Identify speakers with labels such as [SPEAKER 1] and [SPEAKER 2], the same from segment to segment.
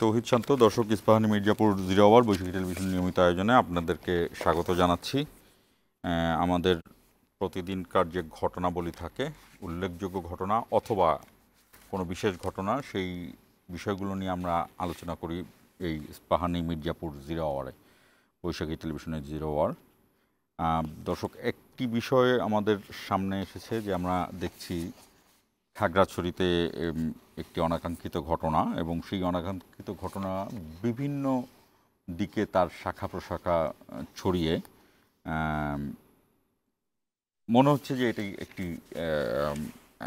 [SPEAKER 1] তৌহিদ শান্ত। দর্শক, ইস্পাহানি মির্জাপুর 0 আওয়ার বৈশাখী টেলিভিশন নিয়মিত আয়োজনে আপনাদেরকে স্বাগত জানাচ্ছি। আমাদের প্রতিদিনকার যে ঘটনাবলী থাকে, উল্লেখযোগ্য ঘটনা অথবা কোনো বিশেষ ঘটনা, সেই বিষয়গুলো নিয়ে আমরা আলোচনা করি এই ইস্পাহানি মির্জাপুর 0 আওয়ারে, বৈশাখী টেলিভিশনের 0 আওয়ার। দর্শক, একটি বিষয় আমাদের সামনে এসেছে যে আমরা দেখছি খাগড়াছড়িতে একটি অনাকাঙ্ক্ষিত ঘটনা, এবং সেই অনাকাঙ্ক্ষিত ঘটনা বিভিন্ন দিকে তার শাখা প্রশাখা ছড়িয়ে মনে হচ্ছে যে এটি একটি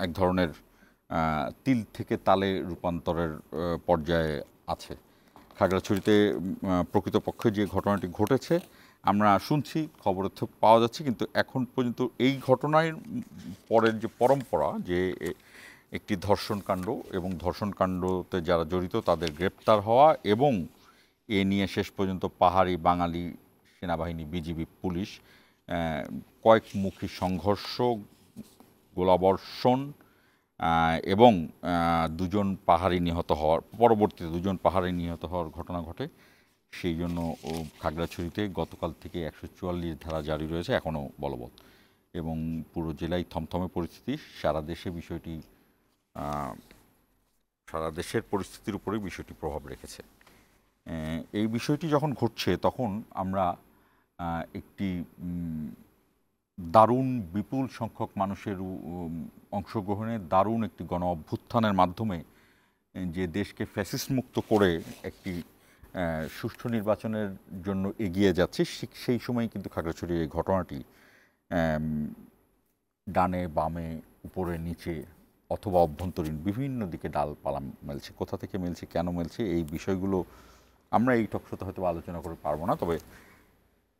[SPEAKER 1] এক ধরনের তিল থেকে তালে রূপান্তরের পর্যায়ে আছে। খাগড়াছড়িতে প্রকৃতপক্ষে যে ঘটনাটি ঘটেছে আমরা শুনছি, খবর পাওয়া যাচ্ছে, কিন্তু এখন পর্যন্ত এই ঘটনার পরের যে পরম্পরা, যে একটি ধর্ষণকাণ্ড এবং ধর্ষণকাণ্ডতে যারা জড়িত তাদের গ্রেপ্তার হওয়া, এবং এ নিয়ে শেষ পর্যন্ত পাহাড়ি বাঙালি সেনাবাহিনী, বিজিবি, পুলিশ কয়েকমুখী সংঘর্ষ, গোলাবর্ষণ এবং দুজন পাহাড়ি নিহত হওয়ার পরবর্তীতে দুজন পাহাড়ি নিহত হওয়ার ঘটনা ঘটে। সেই জন্য খাগড়াছড়িতে গতকাল থেকে 144 ধারা জারি রয়েছে, এখনও বলবৎ, এবং পুরো জেলায় থমথমে পরিস্থিতি। সারা দেশের পরিস্থিতির উপরে বিষয়টি প্রভাব রেখেছে। এই বিষয়টি যখন ঘটছে তখন আমরা একটি দারুণ বিপুল সংখ্যক মানুষের অংশগ্রহণে দারুণ একটি গণ অভ্যুত্থানের মাধ্যমে যে দেশকে ফ্যাসিস্ট মুক্ত করে একটি সুষ্ঠু নির্বাচনের জন্য এগিয়ে যাচ্ছে, সেই সময় কিন্তু খাগড়াছড়ির এই ঘটনাটি ডানে বামে উপরে নিচে অথবা অভ্যন্তরীণ বিভিন্ন দিকে ডালপালা মেলছে। কোথা থেকে মেলছে, কেন মেলছে, এই বিষয়গুলো আমরা এই টকশোতে হয়তো আলোচনা করে পারবো না, তবে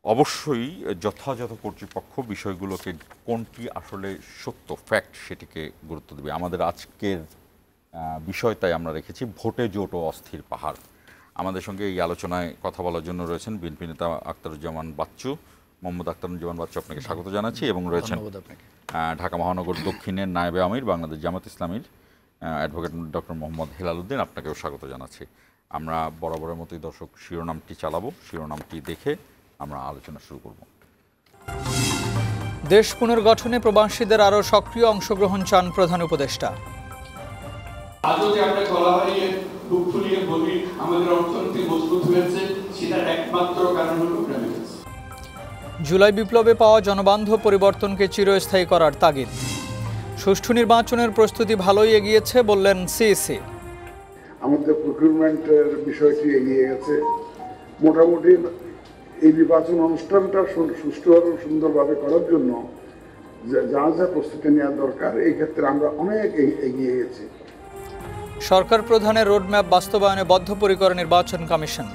[SPEAKER 1] অবশ্যই যথাযথ কর্তৃপক্ষ বিষয়গুলোকে কোনটি আসলে সত্য ফ্যাক্ট সেটিকে গুরুত্ব দেবে। আমাদের আজকের বিষয় তাই আমরা রেখেছি ভোটে জোট ও অস্থির পাহাড়। আমাদের সঙ্গে এই আলোচনায় কথা বলার জন্য রয়েছেন বিএনপি নেতা আখতারুজ্জামান বাচ্চু। মোহাম্মদ আখতারুজ্জামান বাচ্চু, আপনাকে স্বাগত জানাচ্ছি। এবং রয়েছেন ঢাকা মহানগর দক্ষিণের নায়েবে আমির বাংলাদেশ জামাত ইসলামীর অ্যাডভোকেট ডক্টর মোহাম্মদ হেলাল উদ্দিন, আপনাকেও স্বাগত জানাচ্ছি। আমরা বরাবরের মতোই দর্শক শিরোনামটি চালাবো, শিরোনামটি দেখে আমরা আলোচনা শুরু করব।
[SPEAKER 2] দেশ পুনর্গঠনে প্রবাসীদের আরও সক্রিয় অংশগ্রহণ চান প্রধান উপদেষ্টা।
[SPEAKER 3] আজও যে আমরা গলা হারিয়ে বুক ফুলিয়ে বলি আমাদের অর্থনীতি মজবুত হয়েছে, সেটার একমাত্র কারণ হলো প্রেমিক্স।
[SPEAKER 2] জুলাই বিপ্লবে পাওয়া জনবান্ধব পরিবর্তনকে চিরস্থায়ী করার তাগিদ। সুষ্ঠু নির্বাচনের প্রস্তুতি ভালোই এগিয়েছে বললেন সিইসি।
[SPEAKER 4] আমাদের প্রকিউরমেন্টের বিষয়টি এগিয়ে গেছে মোটামুটি। এই নির্বাচন অনুষ্ঠানটা সুষ্ঠুভাবে সুন্দরভাবে করার জন্য যা যা প্রস্তুতি নেওয়া দরকার, এই ক্ষেত্রে আমরা অনেক এগিয়ে গেছি।
[SPEAKER 2] সরকার প্রধানের রোডম্যাপ বাস্তবায়নে বদ্ধপরিকর নির্বাচন কমিশন।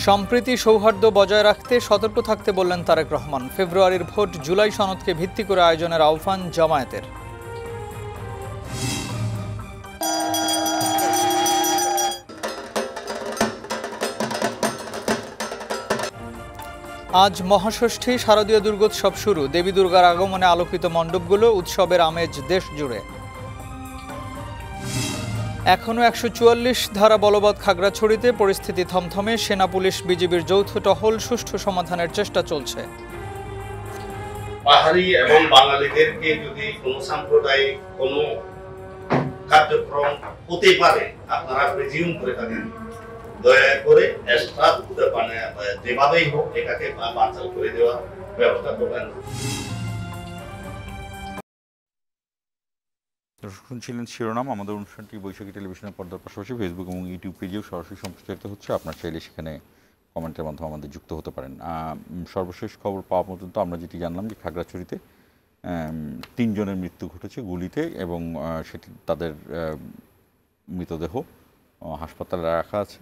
[SPEAKER 2] সম্প্রীতি সৌহার্দ্য বজায় রাখতে সতর্ক থাকতে বললেন তারেক রহমান। ফেব্রুয়ারির ভোট জুলাই সনদকে ভিত্তি করে আয়োজনের আহ্বান জামায়াতের। আজ মহাষষ্ঠী, শারদীয় দুর্গোৎসব শুরু। দেবী দুর্গার আগমনে আলোকিত মণ্ডপগুলো, উৎসবের আমেজ দেশ জুড়ে। এখনও 144 ধারা বলবৎ খাগড়াছড়িতে, পরিস্থিতি থমথমে। সেনা পুলিশ বিজিবির যৌথ টহল, সুষ্ঠু সমাধানের চেষ্টা চলছে।
[SPEAKER 5] পাহাড়ি এবং বাঙালিদেরকে যদি কোনো সাম্প্রদায়িক কোনো কার্যক্রম হতে পারে আপনারা প্রেজিউম করে থাকেন, দয়া করে মানে যেভাবেই হোক এটাকে বানচাল করে দেওয়ার ব্যবস্থা করবেন।
[SPEAKER 1] শুনছিলেন শিরোনাম। আমাদের অনুষ্ঠানটি বৈশাখী টেলিভিশনের পর্দার পাশাপাশি ফেসবুক এবং ইউটিউব পেজেও সরাসরি সম্প্রচারিত হচ্ছে। আপনার চাইলে সেখানে কমেন্টের মাধ্যমে আমাদের যুক্ত হতে পারেন। সর্বশেষ খবর পাওয়া পর্যন্ত আমরা যেটি জানলাম যে খাগড়াছড়িতে 3 জনের মৃত্যু ঘটেছে গুলিতে, এবং সেটি তাদের মৃতদেহ হাসপাতালে রাখা আছে,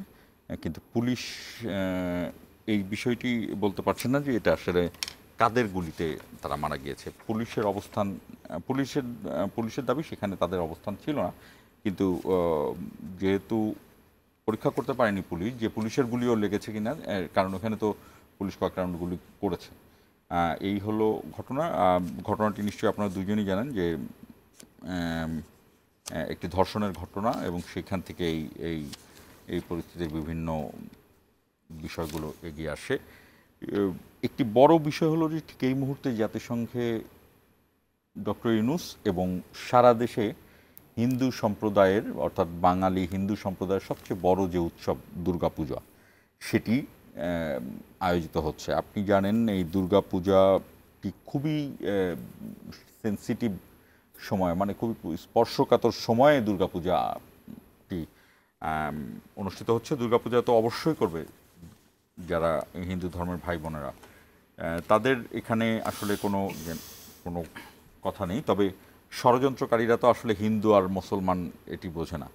[SPEAKER 1] কিন্তু পুলিশ এই বিষয়টি বলতে পারছে না যে এটা আসলে কাদের গুলিতে তারা মারা গিয়েছে। পুলিশের দাবি সেখানে তাদের অবস্থান ছিল না, কিন্তু যেহেতু পরীক্ষা করতে পারেনি পুলিশ যে পুলিশের গুলিও লেগেছে কিনা, কারণ ওখানে তো পুলিশ কয়েক রাউন্ড গুলি করেছে। এই হলো ঘটনা। ঘটনাটি নিশ্চয়ই আপনারা দুজনই জানেন যে একটি ধর্ষণের ঘটনা, এবং সেখান থেকে এই এই পরিস্থিতির বিভিন্ন বিষয়গুলো এগিয়ে আসে। একটি বড় বিষয় হলো যে ঠিক এই মুহূর্তে জাতিসংঘে ডক্টর ইউনূস এবং সারা দেশে হিন্দু সম্প্রদায়ের অর্থাৎ বাঙালি হিন্দু সম্প্রদায়ের সবচেয়ে বড় যে উৎসব দুর্গাপূজা সেটি আয়োজিত হচ্ছে। আপনি জানেন এই দুর্গাপূজাটি খুবই সেন্সিটিভ সময়, মানে খুবই স্পর্শকাতর সময়ে দুর্গাপূজাটি অনুষ্ঠিত হচ্ছে। দুর্গাপূজা তো অবশ্যই করবে যারা হিন্দু ধর্মের ভাই বোনেরা, তাদের এখানে আসলে কোনো কথা নেই। তবে ষড়যন্ত্রকারীরা তো আসলে হিন্দু আর মুসলমান এটি বোঝে না,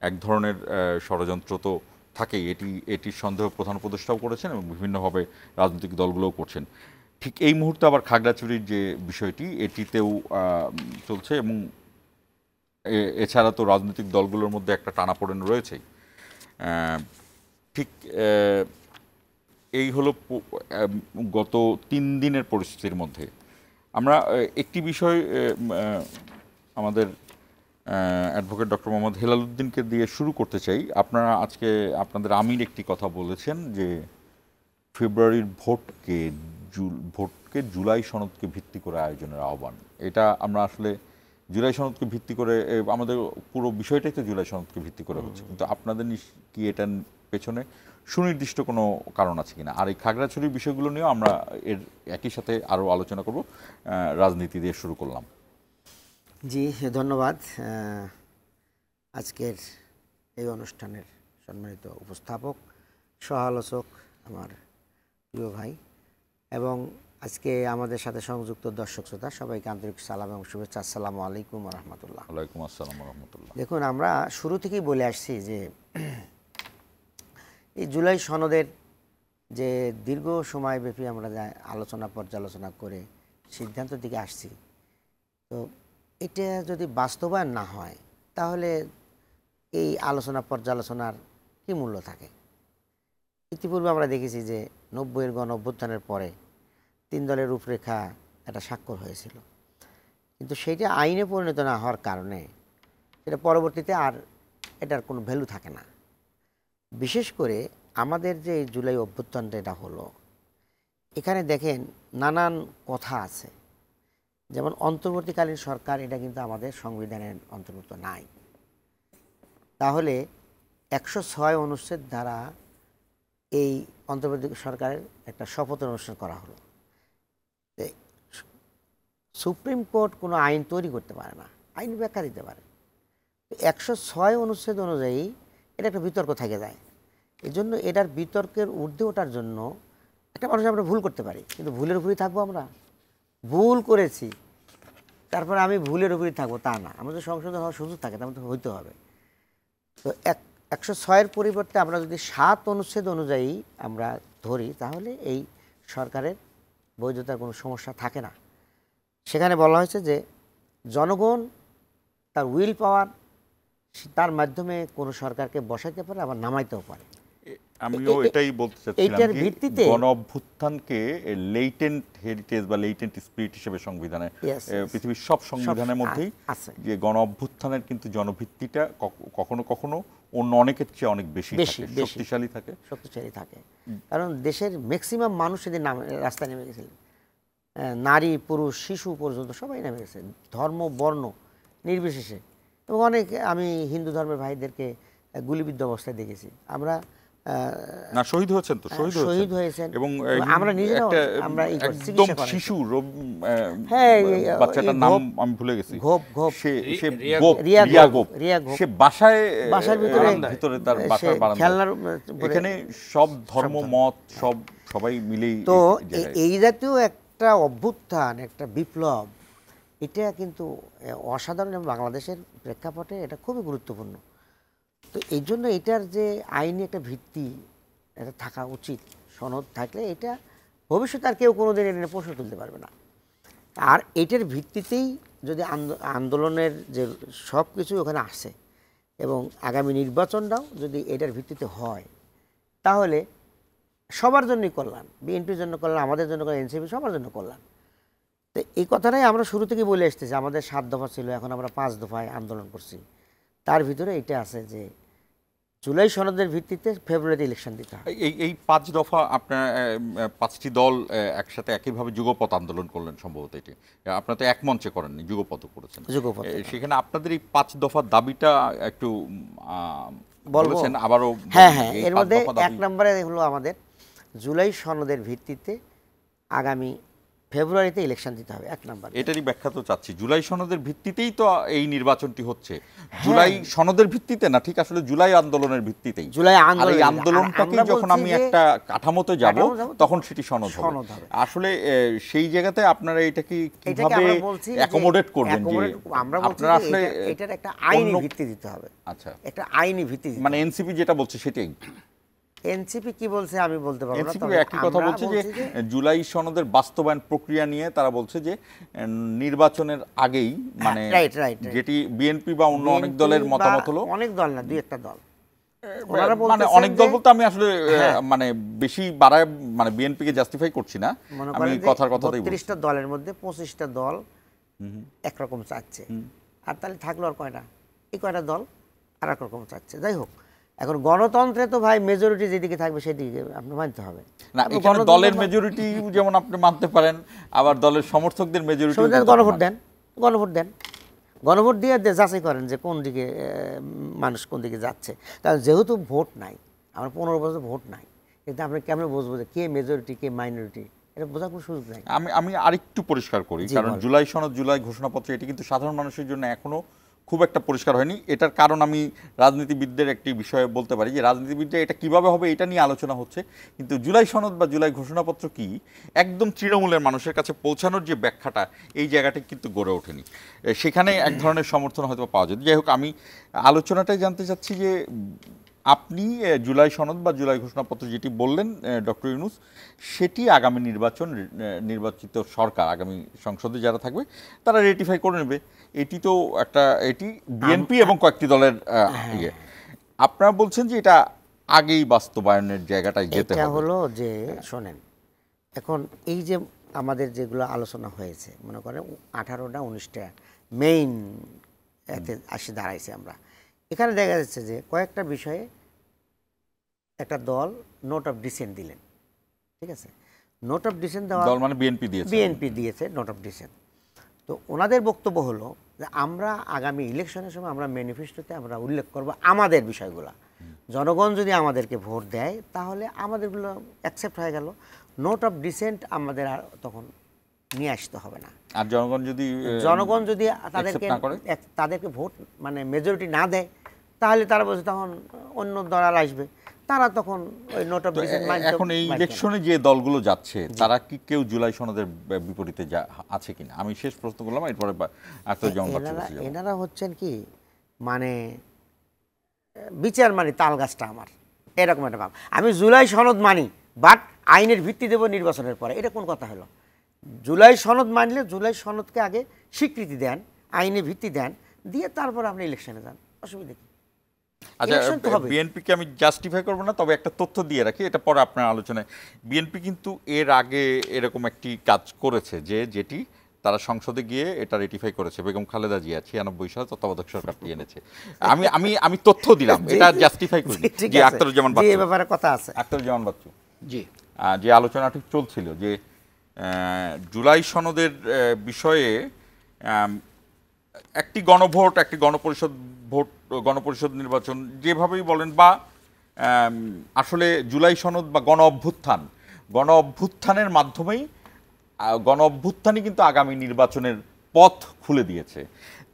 [SPEAKER 1] এক ধরনের ষড়যন্ত্র তো থাকেই। এটির সন্দেহ প্রধান উপদেষ্টাও করেছেন এবং বিভিন্নভাবে রাজনৈতিক দলগুলোও করছেন। ঠিক এই মুহূর্তে আবার খাগড়াছড়ির যে বিষয়টি এটিতেও চলছে এবং এছাড়া তো রাজনৈতিক দলগুলোর মধ্যে একটা টানাপোড়েন রয়েছেই। ঠিক এই হলো গত 3 দিনের পরিস্থিতির মধ্যে। আমরা একটি বিষয় আমাদের অ্যাডভোকেট ডক্টর মোহাম্মদ হেলাল উদ্দিনকে দিয়ে শুরু করতে চাই। আপনারা আজকে আপনাদের আমির একটি কথা বলেছেন যে ফেব্রুয়ারির ভোটকে জুলাই সনদকে ভিত্তি করে আয়োজনের আহ্বান। এটা আমরা আসলে জুলাই সনদকে ভিত্তি করে, আমাদের পুরো বিষয়টাই তো জুলাই সনদকে ভিত্তি করে হচ্ছে, কিন্তু আপনাদের কি এটার পেছনে সুনির্দিষ্ট কোনো কারণ আছে কিনা? আর এই খাগড়াছড়ির বিষয়গুলো নিয়েও আমরা এর একই সাথে আরও আলোচনা করব। রাজনীতি দিয়ে শুরু করলাম।
[SPEAKER 6] জি ধন্যবাদ। আজকের এই অনুষ্ঠানের সম্মানিত উপস্থাপক, সহ আলোচক আমার প্রিয় ভাই এবং আজকে আমাদের সাথে সংযুক্ত দর্শক শ্রোতা সবাইকে আন্তরিক সালাম এবং শুভেচ্ছা। আসসালামু আলাইকুম ওয়া রাহমাতুল্লাহ।
[SPEAKER 1] ওয়ালাইকুম আসসালাম ওয়া রাহমাতুল্লাহ।
[SPEAKER 6] দেখুন, আমরা শুরু থেকেই বলে আসছি যে এই জুলাই সনদের যে দীর্ঘ সময়ব্যাপী আমরা আলোচনা পর্যালোচনা করে সিদ্ধান্তের দিকে আসছি, তো এটা যদি বাস্তবায়ন না হয় তাহলে এই আলোচনা পর্যালোচনার কী মূল্য থাকে? ইতিপূর্বে আমরা দেখেছি যে 90-এর গণ-অভ্যুত্থানের পরে 3 দলের রূপরেখা একটা স্বাক্ষর হয়েছিল, কিন্তু সেইটা আইনে পরিণত না হওয়ার কারণে সেটা পরবর্তীতে আর এটার কোনো ভ্যালু থাকে না। বিশেষ করে আমাদের যে জুলাই অভ্যুত্থানটা এটা হলো, এখানে দেখেন নানান কথা আছে। যেমন অন্তর্বর্তীকালীন সরকার, এটা কিন্তু আমাদের সংবিধানের অন্তর্ভুক্ত নাই। তাহলে 106 অনুচ্ছেদ দ্বারা এই অন্তর্বর্তী সরকারের একটা শপথ অনুষ্ঠান করা হলো। সুপ্রিম কোর্ট কোনো আইন তৈরি করতে পারে না, আইন ব্যাখ্যা দিতে পারে। 106 অনুচ্ছেদ অনুযায়ী এটা একটা বিতর্ক থেকে যায়। এই জন্য এটার বিতর্কের ঊর্ধ্বে ওঠার জন্য একটা মানুষ আমরা ভুল করতে পারি, কিন্তু ভুলের উপরেই থাকবো। আমরা ভুল করেছি তারপরে আমি ভুলের উপরেই থাকবো তা না, আমাদের সংশোধন হওয়ার সুযোগ থাকে, তার মধ্যে হইতে হবে। তো 106-এর পরিবর্তে আমরা যদি 7 অনুচ্ছেদ অনুযায়ী আমরা ধরি তাহলে এই সরকারের বৈধতার কোনো সমস্যা থাকে না। সেখানে বলা হয়েছে যে জনগণ তার উইল পাওয়ার, তার মাধ্যমে কোনো সরকারকে বসাইতে পারে, আবার নামাইতেও পারে।
[SPEAKER 1] আমিও এটাই বলতে চাচ্ছিলাম যে গণ-অভ্যুত্থানকে লেটেন্ট হেরিটেজ বা লেটেন্ট স্পিরিট হিসেবে সংবিধানে, পৃথিবীর সব সংবিধানের মধ্যেই যে গণ-অভ্যুত্থানের কিন্তু জনভিত্তিটা কখনো কখনো অন্য অনেকের চেয়ে অনেক বেশি শক্তিশালী থাকে।
[SPEAKER 6] কারণ দেশের ম্যাক্সিমাম মানুষ সেদিন রাস্তায় নেমে গেছিলেন, নারী পুরুষ শিশু পর্যন্ত সবাই নেমে গেছে, ধর্ম বর্ণ নির্বিশেষে। এবং অনেক আমি হিন্দু ধর্মের ভাইদেরকে গুলিবিদ্ধ অবস্থায় দেখেছি। আমরা
[SPEAKER 1] না শহীদ হয়েছেন, তো শহীদ হয়েছেন এবং
[SPEAKER 6] আমরা নিজেরাও আমরা
[SPEAKER 1] একদম শিশু বাচ্চাটার নাম আমি ভুলে গেছি, সে বাসার ভিতরে তার বাসার বারান্দায়, এখানে সব ধর্ম মত সবাই মিলেই।
[SPEAKER 6] তো এই জাতীয় একটা অভ্যুত্থান, একটা বিপ্লব, এটা কিন্তু অসাধারণ এবং বাংলাদেশের প্রেক্ষাপটে এটা খুবই গুরুত্বপূর্ণ। তো এই জন্য এটার যে আইনি একটা ভিত্তি এটা থাকা উচিত। সনদ থাকলে এটা ভবিষ্যতে আর কেউ কোনোদিন এটা প্রশ্ন তুলতে পারবে না। আর এটার ভিত্তিতেই যদি আন্দোলনের যে সব কিছু ওখানে আসে এবং আগামী নির্বাচনটাও যদি এটার ভিত্তিতে হয় তাহলে সবার জন্যই কল্যাণ, বিএনপির জন্য কল্যাণ, আমাদের জন্য কল্যাণ, এনসিপি সবার জন্য কল্যাণ। তো এই কথাটাই আমরা শুরু থেকে বলে আসতেছি। আমাদের 7 দফা ছিল, এখন আমরা 5 দফায় আন্দোলন করছি। তার ভিতরে এটা আছে যে জুলাই সনদের ভিত্তিতে ফেব্রুয়ারিতে ইলেকশন দিতে হবে।
[SPEAKER 1] এই 5 দফা আপনার 5টি দল একসাথে একইভাবে যুগপৎ আন্দোলন করলেন সম্ভবত। এটি আপনারা তো এক মঞ্চে করেননি, যুগপৎ করেছেন।
[SPEAKER 6] যুগপৎ,
[SPEAKER 1] সেখানে আপনাদের এই 5 দফার দাবিটা একটু বলছেন আবারও।
[SPEAKER 6] হ্যাঁ, এর মধ্যে 1 নম্বরে হলো আমাদের জুলাই সনদের ভিত্তিতে আগামী ফেব্রুয়ারিতে ইলেকশন দিতে হবে, 1 নম্বর।
[SPEAKER 1] এটারই ব্যাখ্যা তো চাচ্ছি। জুলাই সনদের ভিত্তিতেই তো এই নির্বাচনটি হচ্ছে। জুলাই সনদের ভিত্তিতে না, ঠিক আসলে জুলাই আন্দোলনের ভিত্তিতেই।
[SPEAKER 6] জুলাই
[SPEAKER 1] এই আন্দোলনটাকে যখন আমি একটা কাঠামোতে যাব তখন সেটি সনদ হবে। আসলে সেই জায়গাতে আপনারা এটাকে কিভাবে অ্যাকোমোডেট করবেন? যে
[SPEAKER 6] আমরা বলছি যে এটার একটা আইনি ভিত্তি দিতে হবে।
[SPEAKER 1] আচ্ছা,
[SPEAKER 6] একটা আইনি ভিত্তি,
[SPEAKER 1] মানে এনসিপি যেটা বলছে সেটাই।
[SPEAKER 6] এনসিপি কি বলছে আমি বলতে পারবো না,
[SPEAKER 1] এনসিপি
[SPEAKER 6] তবে
[SPEAKER 1] একই কথা বলছে যে জুলাই সনদের বাস্তবায়ন প্রক্রিয়া নিয়ে তারা বলছে যে নির্বাচনের আগেই, মানে যেটি বিএনপি বা অন্য অনেক দলের মতামত হলো,
[SPEAKER 6] অনেক দল না, 2-1টা দল,
[SPEAKER 1] মানে অনেক দল বলতে আমি আসলে মানে বেশি বাড়ায় মানে বিএনপিকে জাস্টিফাই করছি না, আমি কথার কথাতেই বলছি।
[SPEAKER 6] 32টা দলের মধ্যে 25টা দল একরকম চাচ্ছে, আর তাহলে থাকলো আর কয়টা? এই কয়টা দল আর এক রকম চাচ্ছে। যাই হোক, এখন গণতন্ত্রে তো ভাই মেজরিটি যেদিকে থাকবে সেদিকে আপনি মানতে হবে
[SPEAKER 1] না। এখানে দলের মেজরিটি যেমন আপনি মানতে পারেন, আবার দলের সমর্থকদের মেজরিটি।
[SPEAKER 6] গণভোট দেন, গণভোট দেন, গণভোট দিয়ে যাচাই করেন যে কোন দিকে মানুষ কোন দিকে যাচ্ছে। কারণ যেহেতু ভোট নাই, আমার 15 বছর ভোট নাই, কিন্তু আপনি কেমন বুঝবো যে কে মেজরিটি কে মাইনরিটি? এটা বোঝার কোনো সুযোগ নাই।
[SPEAKER 1] আমি আরেকটু পরিষ্কার করি, কারণ জুলাই সনদ, জুলাই ঘোষণাপত্র এটি কিন্তু সাধারণ মানুষের জন্য এখনো খুব একটা পরিষ্কার হয়নি। এটার কারণ আমি রাজনীতিবিদদের একটি বিষয়ে বলতে পারি যে রাজনীতিবিদরা এটা কিভাবে হবে এটা নিয়ে আলোচনা হচ্ছে, কিন্তু জুলাই সনদ বা জুলাই ঘোষণাপত্র কি একদম তৃণমূলের মানুষের কাছে পৌঁছানোর যে ব্যাখ্যাটা, এই জায়গাটা কিন্তু গড়ে ওঠেনি। সেখানে এক ধরনের সমর্থন হয়তো পাওয়া যায়। যাই হোক, আমি আলোচনাটাই জানতে চাচ্ছি যে আপনি জুলাই সনদ বা জুলাই ঘোষণাপত্র যেটি বললেন ডক্টর ইউনূস, সেটি আগামী নির্বাচিত সরকার, আগামী সংসদে যারা থাকবে তারা রেটিফাই করে নেবে। এটি তো একটা, এটি বিএনপি এবং কয়েকটি দলের ইয়ে। আপনারা বলছেন যে এটা আগেই বাস্তবায়নের জায়গাটায় যেতে হবে।
[SPEAKER 6] এটা হলো যে শোনেন, এখন এই যে আমাদের যেগুলো আলোচনা হয়েছে, মনে করেন 18টা 19টা মেইন এতে আসি দাঁড়াইছে আমরা। এখানে দেখা যাচ্ছে যে কয়েকটা বিষয়ে একটা দল নোট অফ ডিসেন্ট দিলেন, ঠিক আছে? নোট অফ ডিসেন্ট দেওয়া,
[SPEAKER 1] দল মানে বিএনপি দিয়েছে
[SPEAKER 6] নোট অফ ডিসেন্ট। তো ওনাদের বক্তব্য হলো যে আমরা আগামী ইলেকশনের সময় আমরা ম্যানিফেস্টোতে আমরা উল্লেখ করব আমাদের বিষয়গুলো। জনগণ যদি আমাদেরকে ভোট দেয় তাহলে আমাদেরগুলো অ্যাকসেপ্ট হয়ে গেল। নোট অফ ডিসেন্ট আমাদের আর তখন নিয়ে আসতে হবে না।
[SPEAKER 1] আর জনগণ যদি
[SPEAKER 6] তাদেরকে ভোট মানে মেজরিটি না দেয়, তাহলে তারা বলছে তখন অন্য দল আসবে, তারা তখন ওই নোট অফ ডিসেন্ট।
[SPEAKER 1] এখন এই ইলেকশনে যে দলগুলো যাচ্ছে তারা কি কেউ জুলাই সনদের বিপরীতে আছে কিনা? আমি শেষ প্রশ্ন করলাম, এরপরে
[SPEAKER 6] এনারা হচ্ছেন কি মানে বিচার মানি তাল গাছটা আমার, এরকম একটা ভাব। আমি জুলাই সনদ মানি, বাট আইনের ভিত্তি দেব নির্বাচনের পরে। এটা কোন কথা হলো? জুলাই সনদ মানলে জুলাই সনদকে আগে স্বীকৃতি দেন, আইনে ভিত্তি দেন, দিয়ে তারপর আপনি ইলেকশনে যান, অসুবিধা কি?
[SPEAKER 1] আচ্ছা, বিএনপিকে আমি জাস্টিফাই করবো না, তবে একটা তথ্য দিয়ে রাখি, এটা পরে আপনার আলোচনায়। বিএনপি কিন্তু এর আগে এরকম একটি কাজ করেছে যেটি তারা সংসদে গিয়ে এটা রেটিফাই করেছে। বেগম খালেদা জিয়া 96 সালে তত্ত্বাবধায়ক সরকারটি এনেছে। আমি তথ্য দিলাম, এটা জাস্টিফাই করি। জি, আখতারুজ্জামান বাচ্চু, এই ব্যাপারে কথা আছে। আখতারুজ্জামান বাচ্চু, জি, যে আলোচনাটি চলছিল যে জুলাই সনদের বিষয়ে একটি গণভোট, একটি গণপরিষদ নির্বাচন যেভাবেই বলেন, বা আসলে জুলাই সনদ বা গণ অভ্যুত্থানের মাধ্যমেই গণ অভ্যুত্থানই কিন্তু আগামী নির্বাচনের পথ খুলে দিয়েছে।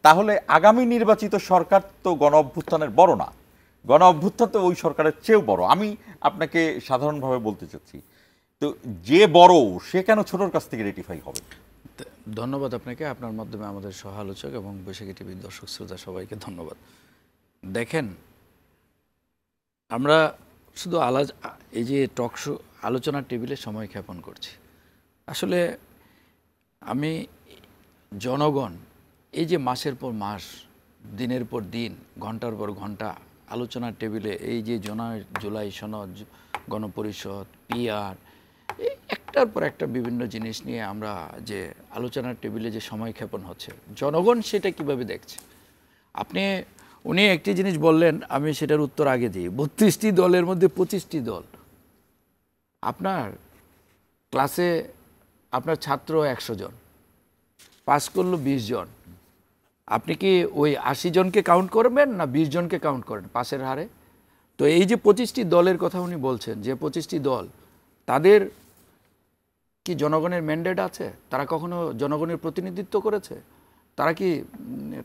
[SPEAKER 1] তাহলে আগামী নির্বাচিত সরকার তো গণ অভ্যুত্থানের বড় না, গণ অভ্যুত্থান তো ওই সরকারের চেয়েও বড়। আমি আপনাকে সাধারণভাবে বলতে চাচ্ছি, তো যে বড় সে কেন ছোটর কাছ থেকে রেটিফাই হবে?
[SPEAKER 7] ধন্যবাদ আপনাকে, আপনার মাধ্যমে আমাদের সহ আলোচক এবং বৈশাখী টিভির দর্শক শ্রোতা সবাইকে ধন্যবাদ। দেখেন, আমরা শুধু এই যে টক শো আলোচনার টেবিলে সময় ক্ষেপণ করছি। আসলে আমি জনগণ এই যে মাসের পর মাস, দিনের পর দিন, ঘন্টার পর ঘন্টা আলোচনার টেবিলে এই যে জুলাই সনদ, গণপরিষদ, পিআর, একটার পর একটা বিভিন্ন জিনিস নিয়ে আমরা যে আলোচনার টেবিলে যে সময় ক্ষেপণ হচ্ছে, জনগণ সেটা কিভাবে দেখছে? আপনি উনি একটি জিনিস বললেন, আমি সেটার উত্তর আগে দিই। 32টি দলের মধ্যে 25টি দল। আপনার ক্লাসে আপনার ছাত্র 100 জন, পাস করলো 20 জন, আপনি কি ওই 80 জনকে কাউন্ট করবেন না 20 জনকে কাউন্ট করেন পাসের হারে? তো এই যে 25টি দলের কথা উনি বলছেন, যে 25টি দল, তাদের কি জনগণের ম্যান্ডেট আছে? তারা কখনো জনগণের প্রতিনিধিত্ব করেছে?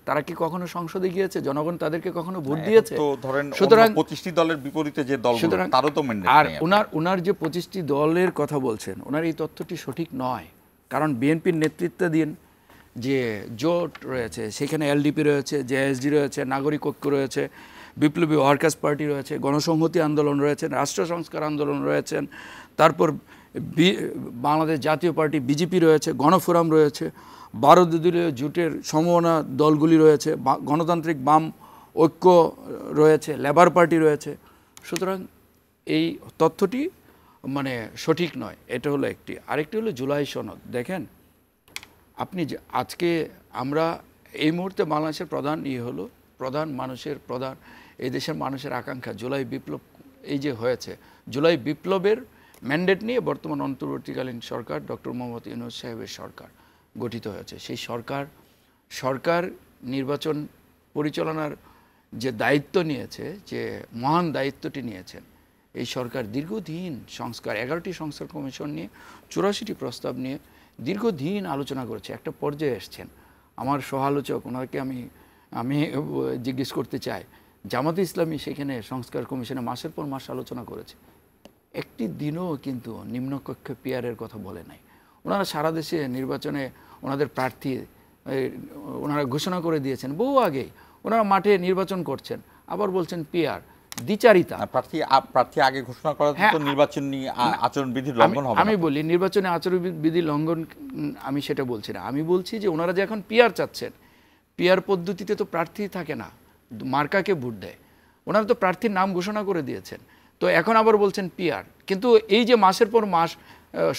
[SPEAKER 7] তারা কি কখনো সংসদে গিয়েছে? জনগণ তাদেরকে কখনো ভোট দিয়েছে?
[SPEAKER 1] তো ধরেন
[SPEAKER 7] সুতরাং
[SPEAKER 1] 25টি দলের বিপরীতে যে দলগুলো, তারও তো ম্যান্ডেট
[SPEAKER 7] আর
[SPEAKER 1] নেই।
[SPEAKER 7] উনার যে 25টি দলের কথা বলছেন, ওনার এই তথ্যটি সঠিক নয়। কারণ বিএনপির নেতৃত্বাধীন যে জোট রয়েছে, সেখানে এলডিপি রয়েছে, জেএসডি রয়েছে, নাগরিক ঐক্য রয়েছে, বিপ্লবী ওয়ার্কার্স পার্টি রয়েছে, গণসংহতি আন্দোলন রয়েছেন, রাষ্ট্র সংস্কার আন্দোলন রয়েছেন, তারপর বাংলাদেশ জাতীয় পার্টি বিজেপি রয়েছে, গণফোরাম রয়েছে, 12 দলীয় জোটের সমমনা দলগুলি রয়েছে, গণতান্ত্রিক বাম ঐক্য রয়েছে, লেবার পার্টি রয়েছে। সুতরাং এই তথ্যটি মানে সঠিক নয়। এটা হলো একটি। আরেকটি হলো জুলাই সনদ। দেখেন আপনি আজকে আমরা এই মুহূর্তে বাংলাদেশের প্রধান এই দেশের মানুষের আকাঙ্ক্ষা জুলাই বিপ্লব, এই যে হয়েছে, জুলাই বিপ্লবের ম্যান্ডেট নিয়ে বর্তমান অন্তর্বর্তীকালীন সরকার ডক্টর মোহাম্মদ ইউনূস সাহেবের সরকার গঠিত হয়েছে। সেই সরকার নির্বাচন পরিচালনার যে দায়িত্ব নিয়েছে, যে মহান দায়িত্বটি নিয়েছেন, এই সরকার দীর্ঘদিন 11টি সংস্কার কমিশন নিয়ে 84টি প্রস্তাব নিয়ে দীর্ঘদিন আলোচনা করেছে। একটা পর্যায়ে এসছেন। আমার সহালোচক ওনাকে আমি জিজ্ঞেস করতে চাই, জামাতে ইসলামী সেখানে সংস্কার কমিশনে মাসের পর মাস আলোচনা করেছে, একটি দিনও কিন্তু নিম্নকক্ষে পিয়ারের কথা বলে নাই। ওনারা সারা দেশে নির্বাচনে ওনাদের প্রার্থী ওনারা ঘোষণা করে দিয়েছেন বহু আগেই। ওনারা মাঠে নির্বাচন করছেন, আবার বলছেন পিয়ার, দ্বিচারিতা।
[SPEAKER 1] প্রার্থী আগে ঘোষণা করা তো নির্বাচনী আচরণবিধির লঙ্ঘন হবে।
[SPEAKER 7] আমি বলি নির্বাচনে আচরণবিধি লঙ্ঘন, আমি সেটা বলছি না। আমি বলছি যে ওনারা যে এখন পিয়ার চাচ্ছেন, পিয়ার পদ্ধতিতে তো প্রার্থী থাকে না, মার্কাকে ভোট দেয়। ওনারা তো প্রার্থীর নাম ঘোষণা করে দিয়েছেন, তো এখন আবার বলছেন পিয়ার। কিন্তু এই যে মাসের পর মাস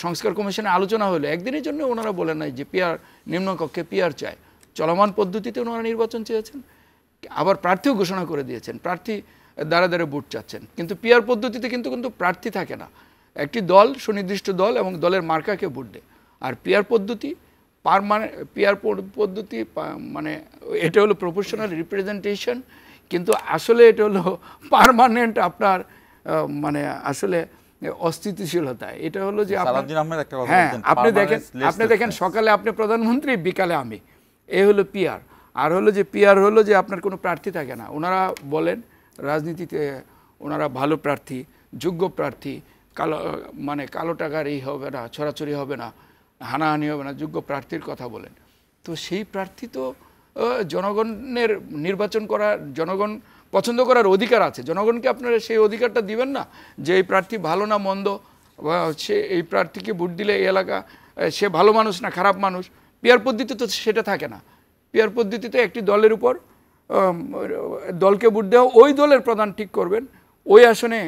[SPEAKER 7] সংস্কার কমিশনে আলোচনা হলো, একদিনের জন্য ওনারা বলেন নাই যে পিয়ার, নিম্নকক্ষে পিয়ার চায়। চলমান পদ্ধতিতে ওনারা নির্বাচন চেয়েছেন, আবার প্রার্থীও ঘোষণা করে দিয়েছেন, প্রার্থী দ্বারা ভোট চাচ্ছেন। কিন্তু পিয়ার পদ্ধতিতে কিন্তু প্রার্থী থাকে না, একটি দল, সুনির্দিষ্ট দল এবং দলের মার্কাকে ভোট দেয়। আর পিয়ার পদ্ধতি মানে এটা হলো প্রপোর্শনাল রিপ্রেজেন্টেশন, কিন্তু আসলে এটা হলো পার্মানেন্ট আপনার মানে আসলে অস্থিতিশীলতা। এটা হলো যে হ্যাঁ, আপনি দেখেন সকালে আপনি প্রধানমন্ত্রী, বিকালে আমি, এই হলো পিয়ার। আর হলো যে পিয়ার হলো যে আপনার কোনো প্রার্থী থাকে না। ওনারা বলেন রাজনীতিতে ওনারা ভালো প্রার্থী, যোগ্য প্রার্থী, কালো টাকার এই হবে না, ছড়াছড়ি হবে না, হানাহানি হবে না, যোগ্য প্রার্থীর কথা বলেন। তো সেই প্রার্থী তো জনগণের নির্বাচন করার, জনগণ পছন্দ করার অধিকার আছে। জনগণকে আপনারা সেই অধিকারটা দিবেন না যে এই প্রার্থী ভালো না মন্দ, সে এই প্রার্থীকে ভোট দিলে এই এলাকা সে ভালো মানুষ না খারাপ মানুষ। পিয়ার পদ্ধতিতে তো সেটা থাকে না। পিয়ার পদ্ধতিতে একটি দলের উপর দলকে ভোট দেওয়া, ওই দলের প্রধান ঠিক করবেন, ওই আসনে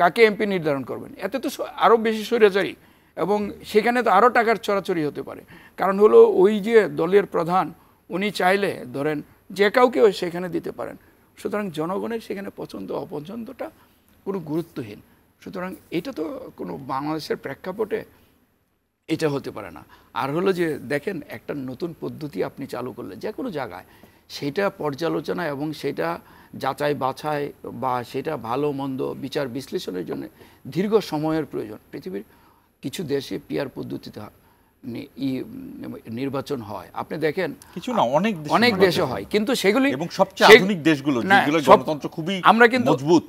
[SPEAKER 7] কাকে এমপি নির্ধারণ করবেন। এতে তো আরও বেশি স্বৈরাচারী, এবং সেখানে তো আরও টাকার ছড়াছড়ি হতে পারে। কারণ হলো ওই যে দলের প্রধান, উনি চাইলে ধরেন যে কাউকেও সেখানে দিতে পারেন। সুতরাং জনগণের সেখানে পছন্দ অপছন্দটা কোনো গুরুত্বহীন। সুতরাং এটা তো কোনো বাংলাদেশের প্রেক্ষাপটে এটা হতে পারে না। আর হলো যে দেখেন, একটা নতুন পদ্ধতি আপনি চালু করলে যে কোনো জায়গায়, সেটা পর্যালোচনা এবং সেটা যাচাই বাছাই বা সেটা ভালো মন্দ বিচার বিশ্লেষণের জন্য দীর্ঘ সময়ের প্রয়োজন। পৃথিবীর কিছু দেশে পিয়ার পদ্ধতিতে নির্বাচন হয়, আপনি দেখেন
[SPEAKER 1] কিছু না, অনেক
[SPEAKER 7] দেশে হয়, কিন্তু সেগুলি
[SPEAKER 1] এবং সবচেয়ে আধুনিক দেশগুলো যেগুলো গণতন্ত্র খুবই মজবুত,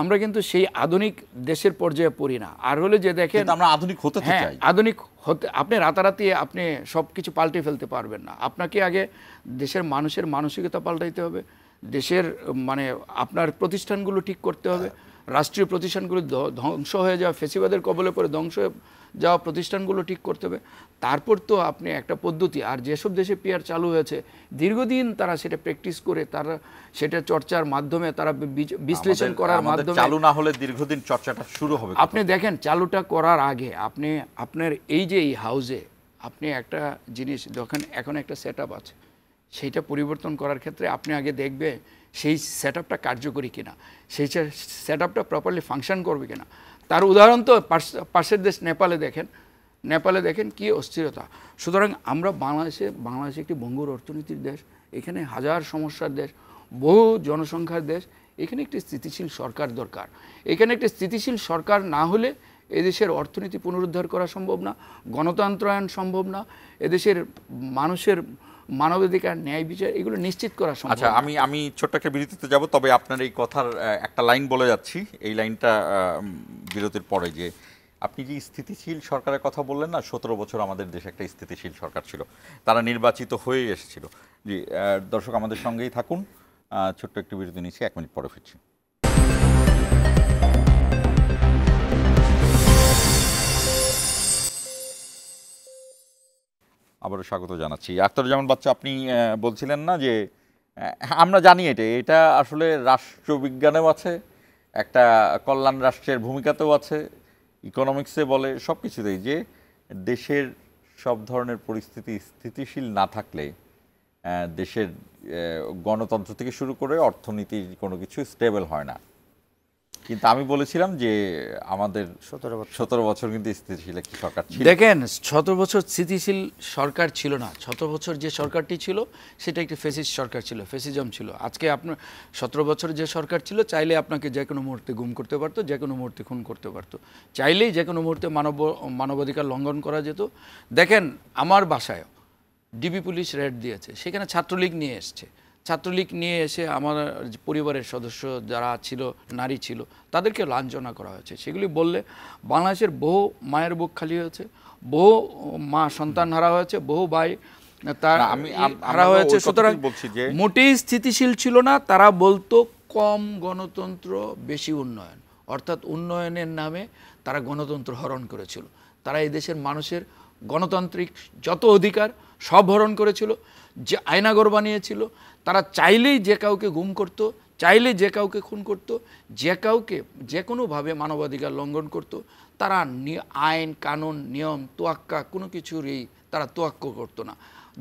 [SPEAKER 7] আমরা কিন্তু সেই আধুনিক দেশের পর্যায়ে পড়ি না। আর হলো যে দেখেন,
[SPEAKER 1] আমরা আধুনিক হতে চাই।
[SPEAKER 7] আধুনিক হতে আপনি রাতারাতি আপনি সবকিছু পাল্টে ফেলতে পারবেন না। আপনাকে আগে দেশের মানুষের মানসিকতা পাল্টাইতে হবে, দেশের মানে আপনার প্রতিষ্ঠানগুলো ঠিক করতে হবে, রাষ্ট্রীয় প্রতিষ্ঠানগুলো ধ্বংস হয়ে যাওয়া, ফেসিবাদের কবলে পড়ে ধ্বংস হয়ে যাওয়া প্রতিষ্ঠানগুলো ঠিক করতে হবে। তারপর তো আপনি একটা পদ্ধতি, আর যেসব দেশে পিয়ার চালু হয়েছে দীর্ঘদিন তারা সেটা প্র্যাকটিস করে, তারা সেটা চর্চার মাধ্যমে, তারা বিশ্লেষণ করার মাধ্যমে,
[SPEAKER 1] চালু না হলে দীর্ঘদিন চর্চাটা শুরু হবে।
[SPEAKER 7] আপনি দেখেন চালুটা করার আগে আপনার এই যে এই হাউসে আপনি একটা জিনিস দেখেন, এখন একটা সেট আপ আছে, সেইটা পরিবর্তন করার ক্ষেত্রে আপনি আগে দেখবে সেই সেট আপটা কার্যকরী কিনা, সেই সেট আপটা প্রপারলি ফাংশন করবে কিনা। তার উদাহরণ তো পাশের দেশ নেপালে দেখেন কি অস্থিরতা। সুতরাং আমরা বাংলাদেশ একটি ভঙ্গুর অর্থনীতির দেশ, এখানে হাজার সমস্যার দেশ, বহু জনসংখ্যার দেশ, এখানে একটি স্থিতিশীল সরকার দরকার। এখানে একটি স্থিতিশীল সরকার না হলে এদেশের অর্থনীতি পুনরুদ্ধার করা সম্ভব না, গণতন্ত্রায়ন সম্ভব না, এদেশের মানুষের মানবাধিকার, ন্যায় বিচার এগুলো নিশ্চিত করা সম্ভব।
[SPEAKER 1] আচ্ছা, আমি ছোট্ট একটা বিরতিতে যাব, তবে আপনার এই কথার একটা লাইন বলে যাচ্ছি, এই লাইনটা বিরতির পরে, যে আপনি যে স্থিতিশীল সরকারের কথা বললেন না, 17 বছর আমাদের দেশে একটা স্থিতিশীল সরকার ছিল, তারা নির্বাচিত হয়ে এসেছিল। জি দর্শক আমাদের সঙ্গেই থাকুন, ছোট্ট একটু বিরতি নিচ্ছি, 1 মিনিট পরে ফিরছি। আবারও স্বাগত জানাচ্ছি। আখতারুজ্জামান বাচ্চু, আপনি বলছিলেন না যে আমরা জানি এটা আসলে রাষ্ট্রবিজ্ঞানেও আছে, একটা কল্যাণ রাষ্ট্রের ভূমিকাতেও আছে, ইকোনমিক্সে বলে, সব কিছুতেই, যে দেশের সব ধরনের পরিস্থিতি স্থিতিশীল না থাকলে দেশের গণতন্ত্র থেকে শুরু করে অর্থনীতির কোনো কিছু স্টেবল হয় না। কিন্তু আমি বলেছিলাম যে আমাদের 17 বছর কিন্তু স্থিতিশীল একটি সরকার ছিল।
[SPEAKER 7] দেখেন 17 বছর স্থিতিশীল সরকার ছিল না, 17 বছর যে সরকারটি ছিল সেটা একটি ফেসিস্ট সরকার ছিল, ফেসিজম ছিল। আজকে আপনার 17 বছর যে সরকার ছিল, চাইলে আপনাকে যে কোনো মুহূর্তে গুম করতে পারতো, যে কোনো মুহূর্তে খুন করতে পারতো, চাইলেই যে কোনো মুহূর্তে মানবাধিকার লঙ্ঘন করা যেত। দেখেন আমার বাসায় ডিবি পুলিশ রেড দিয়েছে, সেখানে ছাত্রলীগ নিয়ে এসছে, ছাত্রলীগ নিয়ে এসে আমার পরিবারের সদস্য যারা ছিল, নারী ছিল, তাদেরকে লাঞ্ছনা করা হয়েছে। সেগুলি বললে বাংলাদেশের বহু মায়ের বুক খালি হয়েছে, বহু মা সন্তান হারা হয়েছে, বহু ভাই তার হারা হয়েছে। সুতরাং মোটেই স্থিতিশীল ছিল না। তারা বলতো কম গণতন্ত্র বেশি উন্নয়ন, অর্থাৎ উন্নয়নের নামে তারা গণতন্ত্র হরণ করেছিল। তারা এই দেশের মানুষের গণতান্ত্রিক যত অধিকার সব হরণ করেছিল, যে আয়নাঘর বানিয়েছিল। তারা চাইলেই যে কাউকে গুম করত, চাইলেই যে কাউকে খুন করত, যে কাউকে যে কোনোভাবে মানবাধিকার লঙ্ঘন করত। তারা আইন কানুন নিয়ম তোয়াক্কা কোনো কিছুরই তারা তোয়াক্কা করতো না।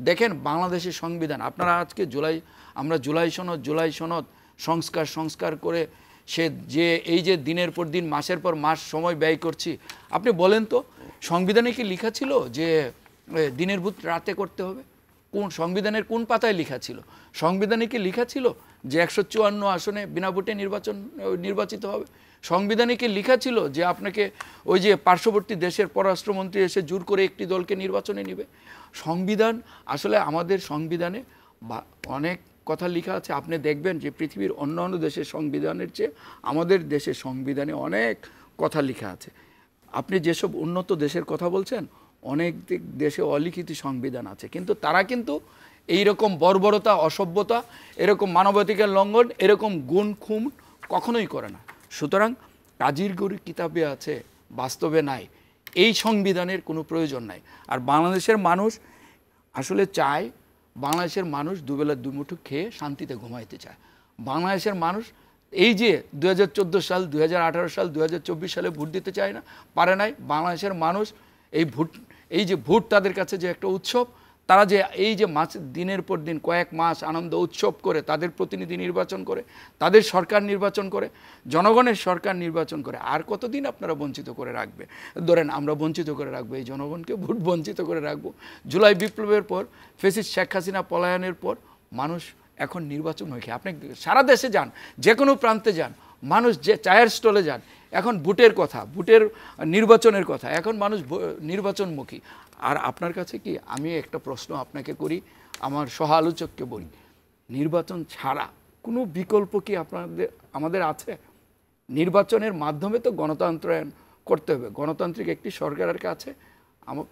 [SPEAKER 7] দেখেন বাংলাদেশের সংবিধান, আপনারা আজকে আমরা জুলাই সনদ সংস্কার করে সে যে এই যে দিনের পর দিন মাসের পর মাস সময় ব্যয় করছি, আপনি বলেন তো সংবিধানে কি লেখা ছিল যে দিনের ভোট রাতে করতে হবে? কোন সংবিধানের কোন পাতায় লেখা ছিল? সংবিধানে কি লেখা ছিল যে 154 আসনে বিনা ভোটে নির্বাচিত হবে? সংবিধানে কি লেখা ছিল যে আপনাকে ওই যে পার্শ্ববর্তী দেশের পররাষ্ট্রমন্ত্রী এসে জোর করে একটি দলকে নির্বাচনে নেবে? সংবিধান আসলে আমাদের সংবিধানে অনেক কথা লেখা আছে। আপনি দেখবেন যে পৃথিবীর অন্যান্য দেশের সংবিধানের চেয়ে আমাদের দেশের সংবিধানে অনেক কথা লেখা আছে। আপনি যেসব উন্নত দেশের কথা বলছেন, অনেক দেশে অলিখিত সংবিধান আছে, কিন্তু তারা কিন্তু এইরকম বর্বরতা, অসভ্যতা, এরকম মানবাধিকার লঙ্ঘন, এরকম গুণ খুন কখনোই করে না। সুতরাং কাজীর গরুর কিতাবে আছে, বাস্তবে নাই। এই সংবিধানের কোনো প্রয়োজন নাই। আর বাংলাদেশের মানুষ আসলে চায়, বাংলাদেশের মানুষ দুবেলা দুমুঠো খেয়ে শান্তিতে ঘুমাইতে চায়। বাংলাদেশের মানুষ এই যে 2014 সাল, 2018 সাল, 2024 সালে ভোট দিতে চায় না, পারে নাই। বাংলাদেশের মানুষ এই যে ভোট তাদের কাছে যে একটা উৎসব, তারা যে এই যে দিনের পর দিন কয়েক মাস আনন্দ উৎসব করে তাদের প্রতিনিধি নির্বাচন করে, তাদের সরকার নির্বাচন করে, জনগণের সরকার নির্বাচন করে, আর কতদিন আপনারা বঞ্চিত করে রাখবে? ধরেন আমরা বঞ্চিত করে রাখবো এই জনগণকে, ভোট বঞ্চিত করে রাখবো। জুলাই বিপ্লবের পর, ফ্যাসিস্ট শেখ হাসিনা পলায়নের পর মানুষ এখন নির্বাচন হয়েছে। আপনি সারা দেশে যান, যে কোনো প্রান্তে যান, মানুষ যে চায়ের স্টলে যান, এখন ভোটের কথা, ভোটের নির্বাচনের কথা, এখন মানুষ নির্বাচনমুখী। আর আপনার কাছে কি, আমি একটা প্রশ্ন আপনাকে করি, আমার সহ আলোচককে বলি, নির্বাচন ছাড়া কোনো বিকল্প কি আমাদের আছে? নির্বাচনের মাধ্যমে তো গণতন্ত্রায়ন করতে হবে, গণতান্ত্রিক একটি সরকারের কাছে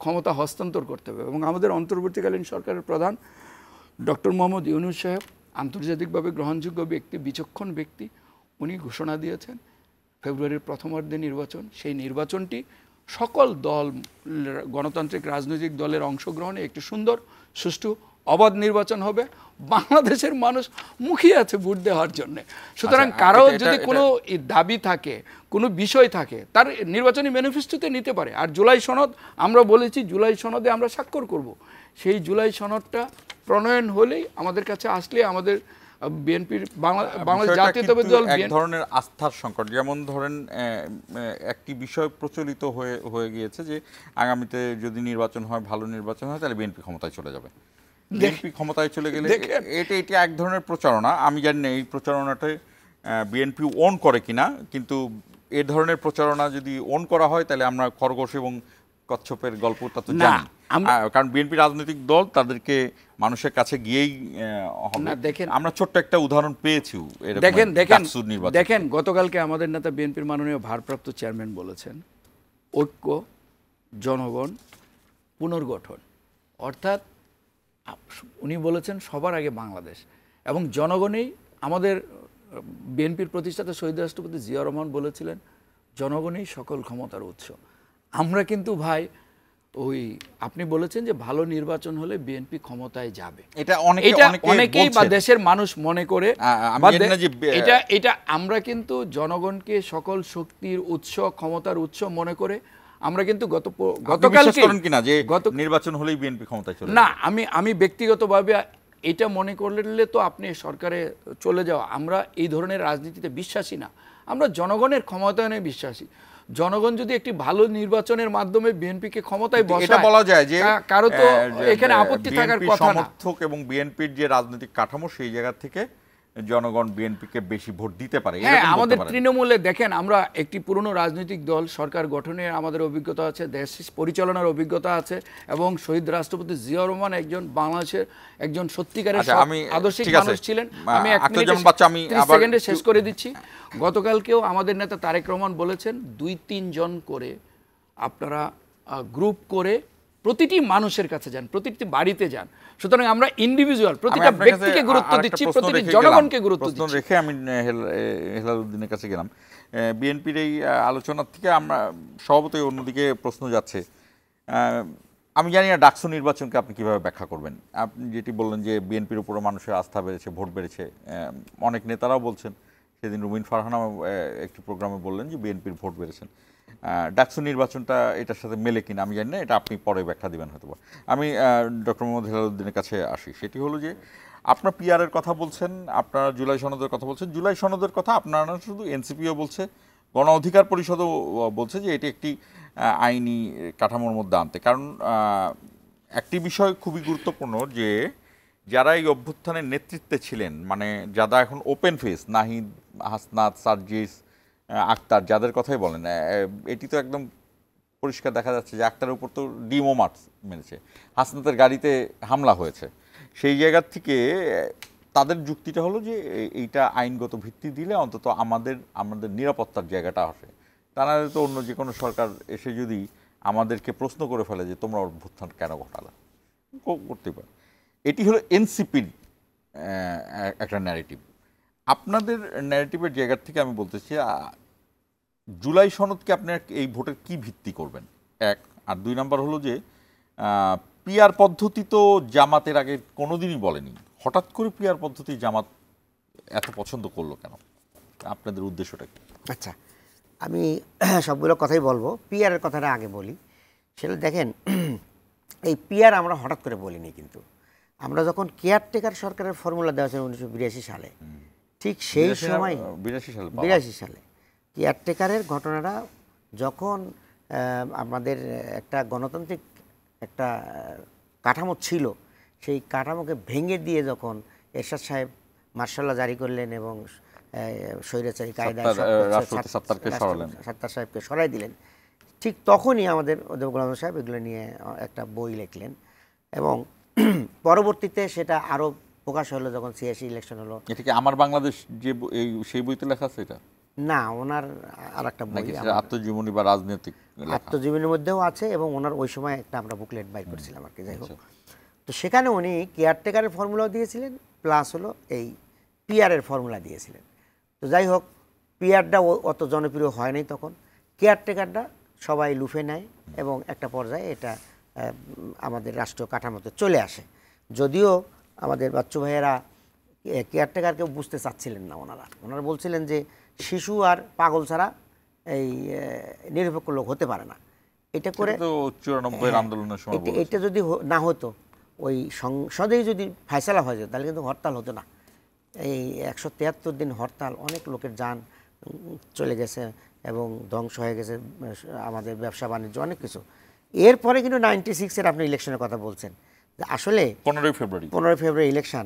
[SPEAKER 7] ক্ষমতা হস্তান্তর করতে হবে। এবং আমাদের অন্তর্বর্তীকালীন সরকারের প্রধান ডক্টর মোহাম্মদ ইউনূস সাহেব আন্তর্জাতিকভাবে গ্রহণযোগ্য ব্যক্তি, বিচক্ষণ ব্যক্তি, উনি ঘোষণা দিয়েছেন ফেব্রুয়ারির প্রথমার্ধে নির্বাচন। সেই নির্বাচনটি সকল দল, গণতান্ত্রিক রাজনৈতিক দলের অংশগ্রহণে একটি সুন্দর, সুষ্ঠু, অবাধ নির্বাচন হবে, বাংলাদেশের মানুষ মুখিয়ে আছে ভোট দেওয়ার জন্য। সুতরাং
[SPEAKER 1] আচ্ছা,
[SPEAKER 7] কারো
[SPEAKER 1] এটা-
[SPEAKER 7] যদি
[SPEAKER 1] এটা-
[SPEAKER 7] কোনো দাবি থাকে, কোনো বিষয় থাকে, তার নির্বাচনী ম্যানিফেস্টোতে নিতে পারে। আর জুলাই সনদ আমরা বলেছি, জুলাই সনদে আমরা স্বাক্ষর করব। সেই জুলাই সনদটা প্রণয়ন হলেই আমাদের কাছে আসলে আমাদের বিএনপির বাংলাদেশ
[SPEAKER 1] বিষয়টা
[SPEAKER 7] জাতীয়তাবাদী
[SPEAKER 1] কিন্তু
[SPEAKER 7] দল
[SPEAKER 1] এক ধরনের আস্থার সংকট। যেমন ধরেন একটি বিষয় প্রচলিত হয়ে গিয়েছে যে আগামীতে যদি নির্বাচন হয়, ভালো নির্বাচন হয়, তাহলে বিএনপি ক্ষমতায় চলে যাবে। বিএনপি ক্ষমতায় চলে গেলে এটা এক ধরনের প্রচারণা। আমি জানি না এই প্রচারণাটা বিএনপি ওন করে কিনা, কিন্তু এ ধরনের প্রচারণা যদি ওন করা হয় তাহলে আমরা খরগোশ এবং কচ্ছপের গল্পটা তো জানি। কারণ বিএনপি রাজনৈতিক দল, তাদেরকে মানুষের কাছে গিয়েই হবে।
[SPEAKER 7] দেখেন,
[SPEAKER 1] আমরা ছোট্ট একটা উদাহরণ পেয়েছি।
[SPEAKER 7] দেখেন গতকালকে আমাদের নেতা বিএনপির মাননীয় ভারপ্রাপ্ত চেয়ারম্যান বলেছেন ঐক্য, জনগণ, পুনর্গঠন। অর্থাৎ উনি বলেছেন সবার আগে বাংলাদেশ এবং জনগণেই। আমাদের বিএনপির প্রতিষ্ঠাতা শহীদ রাষ্ট্রপতি জিয়াউর রহমান বলেছিলেন জনগণেই সকল ক্ষমতার উৎস। আমরা কিন্তু ভাই ওই আপনি বলেছেন যে ভালো নির্বাচন হলে বিএনপি ক্ষমতায় যাবে,
[SPEAKER 1] এটা
[SPEAKER 7] অনেকেই বা দেশের মানুষ মনে করে, এটা আমরা কিন্তু জনগণকে সকল শক্তির উৎস, ক্ষমতার উৎস মনে করে আমরা কিন্তু গতকালকে
[SPEAKER 1] কিনা যে নির্বাচন হলেই বিএনপি ক্ষমতায় চলে
[SPEAKER 7] না, আমি ব্যক্তিগতভাবে এটা মনে করলে তো আপনি সরকারে চলে যাওয়া। আমরা এই ধরনের রাজনীতিতে বিশ্বাসী না, আমরা জনগণের ক্ষমতায়নে বিশ্বাসী। জনগণ যদি একটি ভালো নির্বাচনের মাধ্যমে বিএনপিকে ক্ষমতায় বসায়,
[SPEAKER 1] এটা বলা যায় যে
[SPEAKER 7] কারো তো এখানে আপত্তি থাকার কথা না।
[SPEAKER 1] সমর্থক এবং বিএনপির যে রাজনৈতিক কাঠামো, সেই জায়গা থেকে জনগণ বিএনপিকে বেশি ভোট দিতে পারে।
[SPEAKER 7] হ্যাঁ, আমাদের তৃণমূলে দেখেন, আমরা একটি পুরনো রাজনৈতিক দল, সরকার গঠনের আমাদের অভিজ্ঞতা আছে, দেশ পরিচালনার অভিজ্ঞতা আছে এবং শহীদ রাষ্ট্রপতি জিয়াউর রহমান একজন বাংলাদেশের একজন সত্যিকারের আদর্শিক মানুষ ছিলেন। আমি 1 সেকেন্ডে শেষ করে দিচ্ছি। গতকালকেও আমাদের নেতা তারেক রহমান বলেছেন 2-3 জন করে আপনারা গ্রুপ করে প্রতিটি মানুষের কাছে যান, প্রতিটি বাড়িতে যান। সুতরাং আমরা ইন্ডিভিজুয়াল প্রতিটা ব্যক্তিকে গুরুত্ব দিচ্ছি, প্রতিটি জনগণকে গুরুত্ব দিচ্ছি।
[SPEAKER 1] রেখে আমি হেলালুদ্দিনের কাছে গেলাম। বিএনপির এই আলোচনার থেকে আমরা স্বভাবতই অন্যদিকে প্রশ্ন যাচ্ছে। আমি জানি না ডাকসু নির্বাচনকে আপনি কিভাবে ব্যাখ্যা করবেন। আপনি যেটি বললেন যে বিএনপির উপরে মানুষের আস্থা বেড়েছে, ভোট বেড়েছে, অনেক নেতারাও বলছেন। সেদিন রুমিন ফারহানা একটি প্রোগ্রামে বললেন যে বিএনপির ভোট বেড়েছেন। ডাকসু নির্বাচনটা এটার সাথে মেলে কিনা আমি জানি না, এটা আপনি পরে ব্যাখ্যা দিবেন হয়তো। আমি ডক্টর মোহাম্মদ হেলালুদ্দিনের কাছে আসি। সেটি হলো যে আপনার পিআরের কথা বলছেন, আপনারা জুলাই সনদের কথা বলছেন। জুলাই সনদের কথা আপনারা শুধু এনসিপিও বলছে, গণ অধিকার পরিষদও বলছে যে এটি একটি আইনি কাঠামোর মধ্যে আনতে। কারণ একটি বিষয় খুবই গুরুত্বপূর্ণ যে যারা এই অভ্যুত্থানের নেতৃত্বে ছিলেন, মানে যারা এখন ওপেন ফেস, নাহিদ, হাসনাত, সার্জিস, আক্তার, যাদের কথাই বলেন, এটি তো একদম পরিষ্কার দেখা যাচ্ছে যে আক্তারের উপর তো ডিমো মার্চ মেরেছে, হাসনাতের গাড়িতে হামলা হয়েছে। সেই জায়গা থেকে তাদের যুক্তিটা হলো যে এইটা আইনগত ভিত্তি দিলে অন্তত আমাদের নিরাপত্তার জায়গাটা আসে। তা না তো অন্য যে কোনো সরকার এসে যদি আমাদেরকে প্রশ্ন করে ফেলে যে তোমরা অভ্যুত্থান কেন ঘটালে, করতে পারে। এটি হলো এনসিপির একটা ন্যারেটিভ। আপনাদের ন্যারেটিভের জায়গা থেকে আমি বলতেছি জুলাই সনদকে আপনার এই ভোটের কি ভিত্তি করবেন, এক। আর 2 নম্বর হলো যে পিআর পদ্ধতি তো জামাতের আগে কোনোদিনই বলেনি, হঠাৎ করে পিআর পদ্ধতি জামাত এত পছন্দ করলো কেন? আপনাদের উদ্দেশ্যটা কি?
[SPEAKER 6] আচ্ছা, আমি সবগুলো কথাই বলবো। পিআরের কথাটা আগে বলি। সেটা দেখেন, এই পিআর আমরা হঠাৎ করে বলিনি, কিন্তু আমরা যখন কেয়ারটেকার সরকারের ফর্মুলা দেওয়া ছিল 1982 সালে, ঠিক সেই সময় 82 সালে কেয়ারটেকারের ঘটনাটা যখন আমাদের একটা গণতান্ত্রিক একটা কাঠামো ছিল, সেই কাঠামোকে ভেঙে দিয়ে যখন এরশাদ সাহেব মার্শাল ল জারি করলেন এবং স্বৈরাচারী কায়দায় সাত্তার সাহেবকে সরাই দিলেন, ঠিক তখনই আমাদের গোলাম সাহেব এগুলো নিয়ে একটা বই লিখলেন এবং পরবর্তীতে সেটা আরও প্রকাশ হলো যখন 86 ইলেকশন হলো।
[SPEAKER 1] এটা কি আমার বাংলাদেশ যে সেই বইতে লেখা আছে? এটা
[SPEAKER 6] না, ওনার আর একটা বই
[SPEAKER 1] আত্মজীবনী বা রাজনৈতিক
[SPEAKER 6] আত্মজীবনীর মধ্যেও আছে এবং ওনার ওই সময় একটা আমরা বুকলেট বাই করেছিলাম আর কি। যাই হোক, তো সেখানে উনি কেয়ারটেকারের ফর্মুলাও দিয়েছিলেন, প্লাস হলো এই পিআরের ফর্মুলা দিয়েছিলেন। তো যাই হোক, পিআরটা অত জনপ্রিয় হয়নি তখন, কেয়ারটেকারটা সবাই লুফে নেয় এবং একটা পর্যায়ে এটা আমাদের রাষ্ট্র কাঠামোতে চলে আসে। যদিও আমাদের বাচ্চু ভাইয়েরা কেয়ারটেকারকে বুঝতে চাচ্ছিলেন না, ওনারা বলছিলেন যে শিশু আর পাগল ছাড়া এই নিরপেক্ষ লোক হতে পারে না। এটা করে
[SPEAKER 1] তো 94 আন্দোলনের সময়
[SPEAKER 6] এটা যদি না হতো, ওই সংসদেই যদি ফয়সালা হয়ে যেত তাহলে কিন্তু হরতাল হতো না। এই 173 দিন হরতাল, অনেক লোকের জান চলে গেছে এবং ধ্বংস হয়ে গেছে আমাদের ব্যবসা বাণিজ্য অনেক কিছু। এরপরে কিন্তু 96-এর আপনি ইলেকশনের কথা বলছেন, যে আসলে 15 ফেব্রুয়ারি ইলেকশন।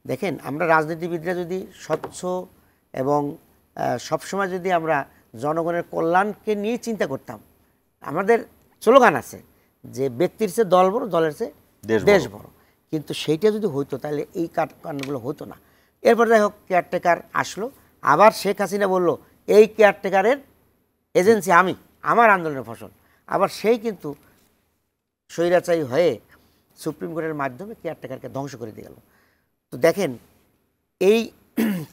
[SPEAKER 6] দেখেন, আমরা রাজনীতিবিদরা যদি স্বচ্ছ এবং সবসময় যদি আমরা জনগণের কল্যাণকে নিয়ে চিন্তা করতাম, আমাদের স্লোগান আছে যে ব্যক্তির চেয়ে দল বড়, দলের চেয়ে দেশ বড়, কিন্তু সেইটা যদি হইতো তাহলে এই কাণ্ডগুলো হতো না। এরপর যাই হোক, কেয়ারটেকার আসলো, আবার শেখ হাসিনা বলল এই কেয়ারটেকারের এজেন্সি আমি, আমার আন্দোলনের ফসল। আবার সেই কিন্তু স্বৈরাচারী হয়ে সুপ্রিম কোর্টের মাধ্যমে কেয়ারটেকারকে ধ্বংস করে দিয়ে গেল। তো দেখেন, এই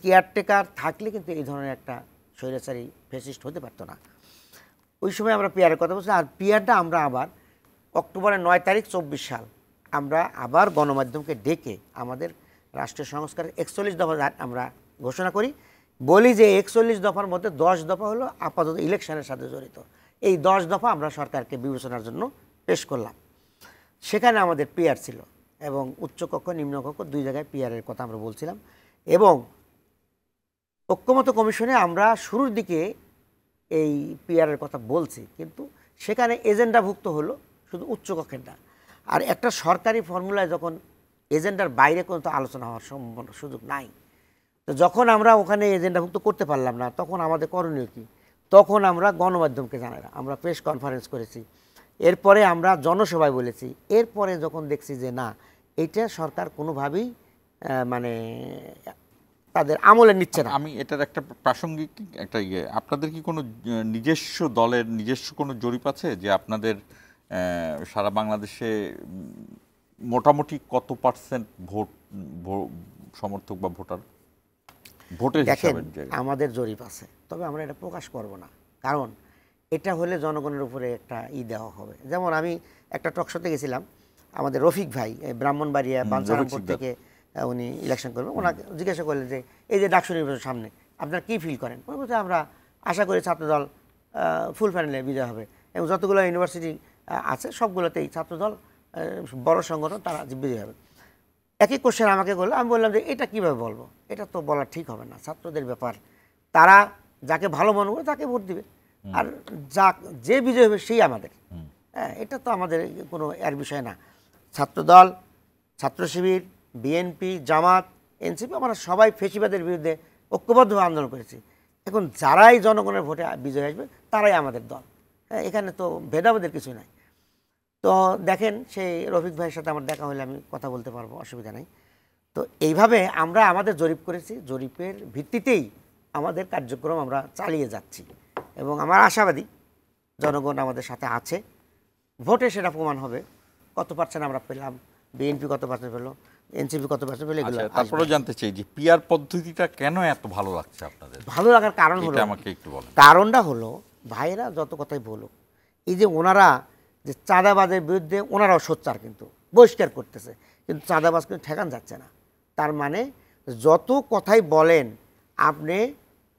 [SPEAKER 6] কেয়ারটেকার থাকলে কিন্তু এই ধরনের একটা স্বৈরাচারী ফ্যাসিস্ট হতে পারতো না। ওই সময় আমরা পিয়ারের কথা বলছি, আর পিয়ারটা আমরা আবার অক্টোবরের 9 তারিখ 24 সাল আমরা আবার গণমাধ্যমকে ডেকে আমাদের রাষ্ট্রীয় সংস্কারের 41 দফা আমরা ঘোষণা করি, বলি যে 41 দফার মধ্যে 10 দফা হলো আপাতত ইলেকশনের সাথে জড়িত। এই 10 দফা আমরা সরকারকে বিবেচনার জন্য পেশ করলাম। সেখানে আমাদের পিয়ার ছিল এবং উচ্চকক্ষ নিম্নকক্ষ দুই জায়গায় পিয়ারের কথা আমরা বলছিলাম। এবং ঐক্যমত্য কমিশনে আমরা শুরুর দিকে এই পিয়ারের কথা বলছি, কিন্তু সেখানে এজেন্ডাভুক্ত হলো শুধু উচ্চকক্ষেরটা। আর একটা সরকারি ফর্মুলায় যখন এজেন্ডার বাইরে কোনো আলোচনা হওয়ার সুযোগ নাই, তো যখন আমরা ওখানে এজেন্ডাভুক্ত করতে পারলাম না, তখন আমাদের করণীয় কী? তখন আমরা গণমাধ্যমকে জানাই, আমরা প্রেস কনফারেন্স করেছি, এরপরে আমরা জনসভায় বলেছি। এরপরে যখন দেখছি যে না, এটা সরকার কোনোভাবেই মানে তাদের আমলে নিচ্ছে না।
[SPEAKER 1] আমি এটার একটা প্রাসঙ্গিক একটা আপনাদের কি কোনো নিজস্ব দলের নিজস্ব কোনো জরিপ আছে যে আপনাদের সারা বাংলাদেশে মোটামুটি কত পার্সেন্ট ভোট সমর্থক বা ভোটার ভোটের হিসাবে?
[SPEAKER 6] আমাদের জরিপ আছে, তবে আমরা এটা প্রকাশ করব না, কারণ এটা হলে জনগণের উপরে একটা দেওয়া হবে। যেমন আমি একটা টকশোতে গেছিলাম, আমাদের রফিক ভাই ব্রাহ্মণবাড়িয়া বাঞ্ছারামপুর থেকে উনি ইলেকশন করবেন। ওনাকে জিজ্ঞাসা করলেন যে এই যে ডাকসু নির্বাচনের সামনে আপনারা কী ফিল করেন? উনি বলছে আমরা আশা করি ছাত্রদল ফুল প্যানেলে বিজয় হবে এবং যতগুলো ইউনিভার্সিটি আছে সবগুলোতেই ছাত্রদল বড় সংগঠন তারা বিজয় হবে। একই কোশ্চেন আমাকে করলো, আমি বললাম যে এটা কীভাবে বলবো, এটা তো বলা ঠিক হবে না, ছাত্রদের ব্যাপার, তারা যাকে ভালো মনে করে তাকে ভোট দিবে, আর যে বিজয় হবে সেই আমাদের। হ্যাঁ, এটা তো আমাদের কোনো এর বিষয় না। ছাত্রদল, ছাত্র শিবির, বিএনপি, জামাত, এনসিপি, আমরা সবাই ফেসিবাদের বিরুদ্ধে ঐক্যবদ্ধভাবে আন্দোলন করেছি। এখন যারাই জনগণের ভোটে বিজয় আসবে তারাই আমাদের দল। হ্যাঁ, এখানে তো ভেদাভেদের কিছু নাই। তো দেখেন, সেই রফিক ভাইয়ের সাথে আমার দেখা হলে আমি কথা বলতে পারবো, অসুবিধা নেই। তো এইভাবে আমরা আমাদের জরিপ করেছি, জরিপের ভিত্তিতেই আমাদের কার্যক্রম আমরা চালিয়ে যাচ্ছি এবং আমার আশাবাদী জনগণ আমাদের সাথে আছে। ভোটে সেটা প্রমাণ হবে, কত পার্সেন্ট আমরা পেলাম, বিএনপি কত পার্সেন্ট পেল, এনসিপি কত পার্সেন্ট পেল। এগুলো
[SPEAKER 1] তারপরেও জানতে চাই যে পিয়ার পদ্ধতিটা কেন এত ভালো লাগছে আপনাদের?
[SPEAKER 6] ভালো লাগার কারণ হলো,
[SPEAKER 1] আমাকে একটু বলেন।
[SPEAKER 6] কারণটা হলো, ভাইয়েরা যত কথাই বলুক, এই যে ওনারা যে চাঁদাবাজের বিরুদ্ধে ওনারাও সোচ্চার, কিন্তু বহিষ্কার করতেছে, কিন্তু চাঁদাবাজ কিন্তু ঠেকান যাচ্ছে না। তার মানে যত কথাই বলেন, আপনি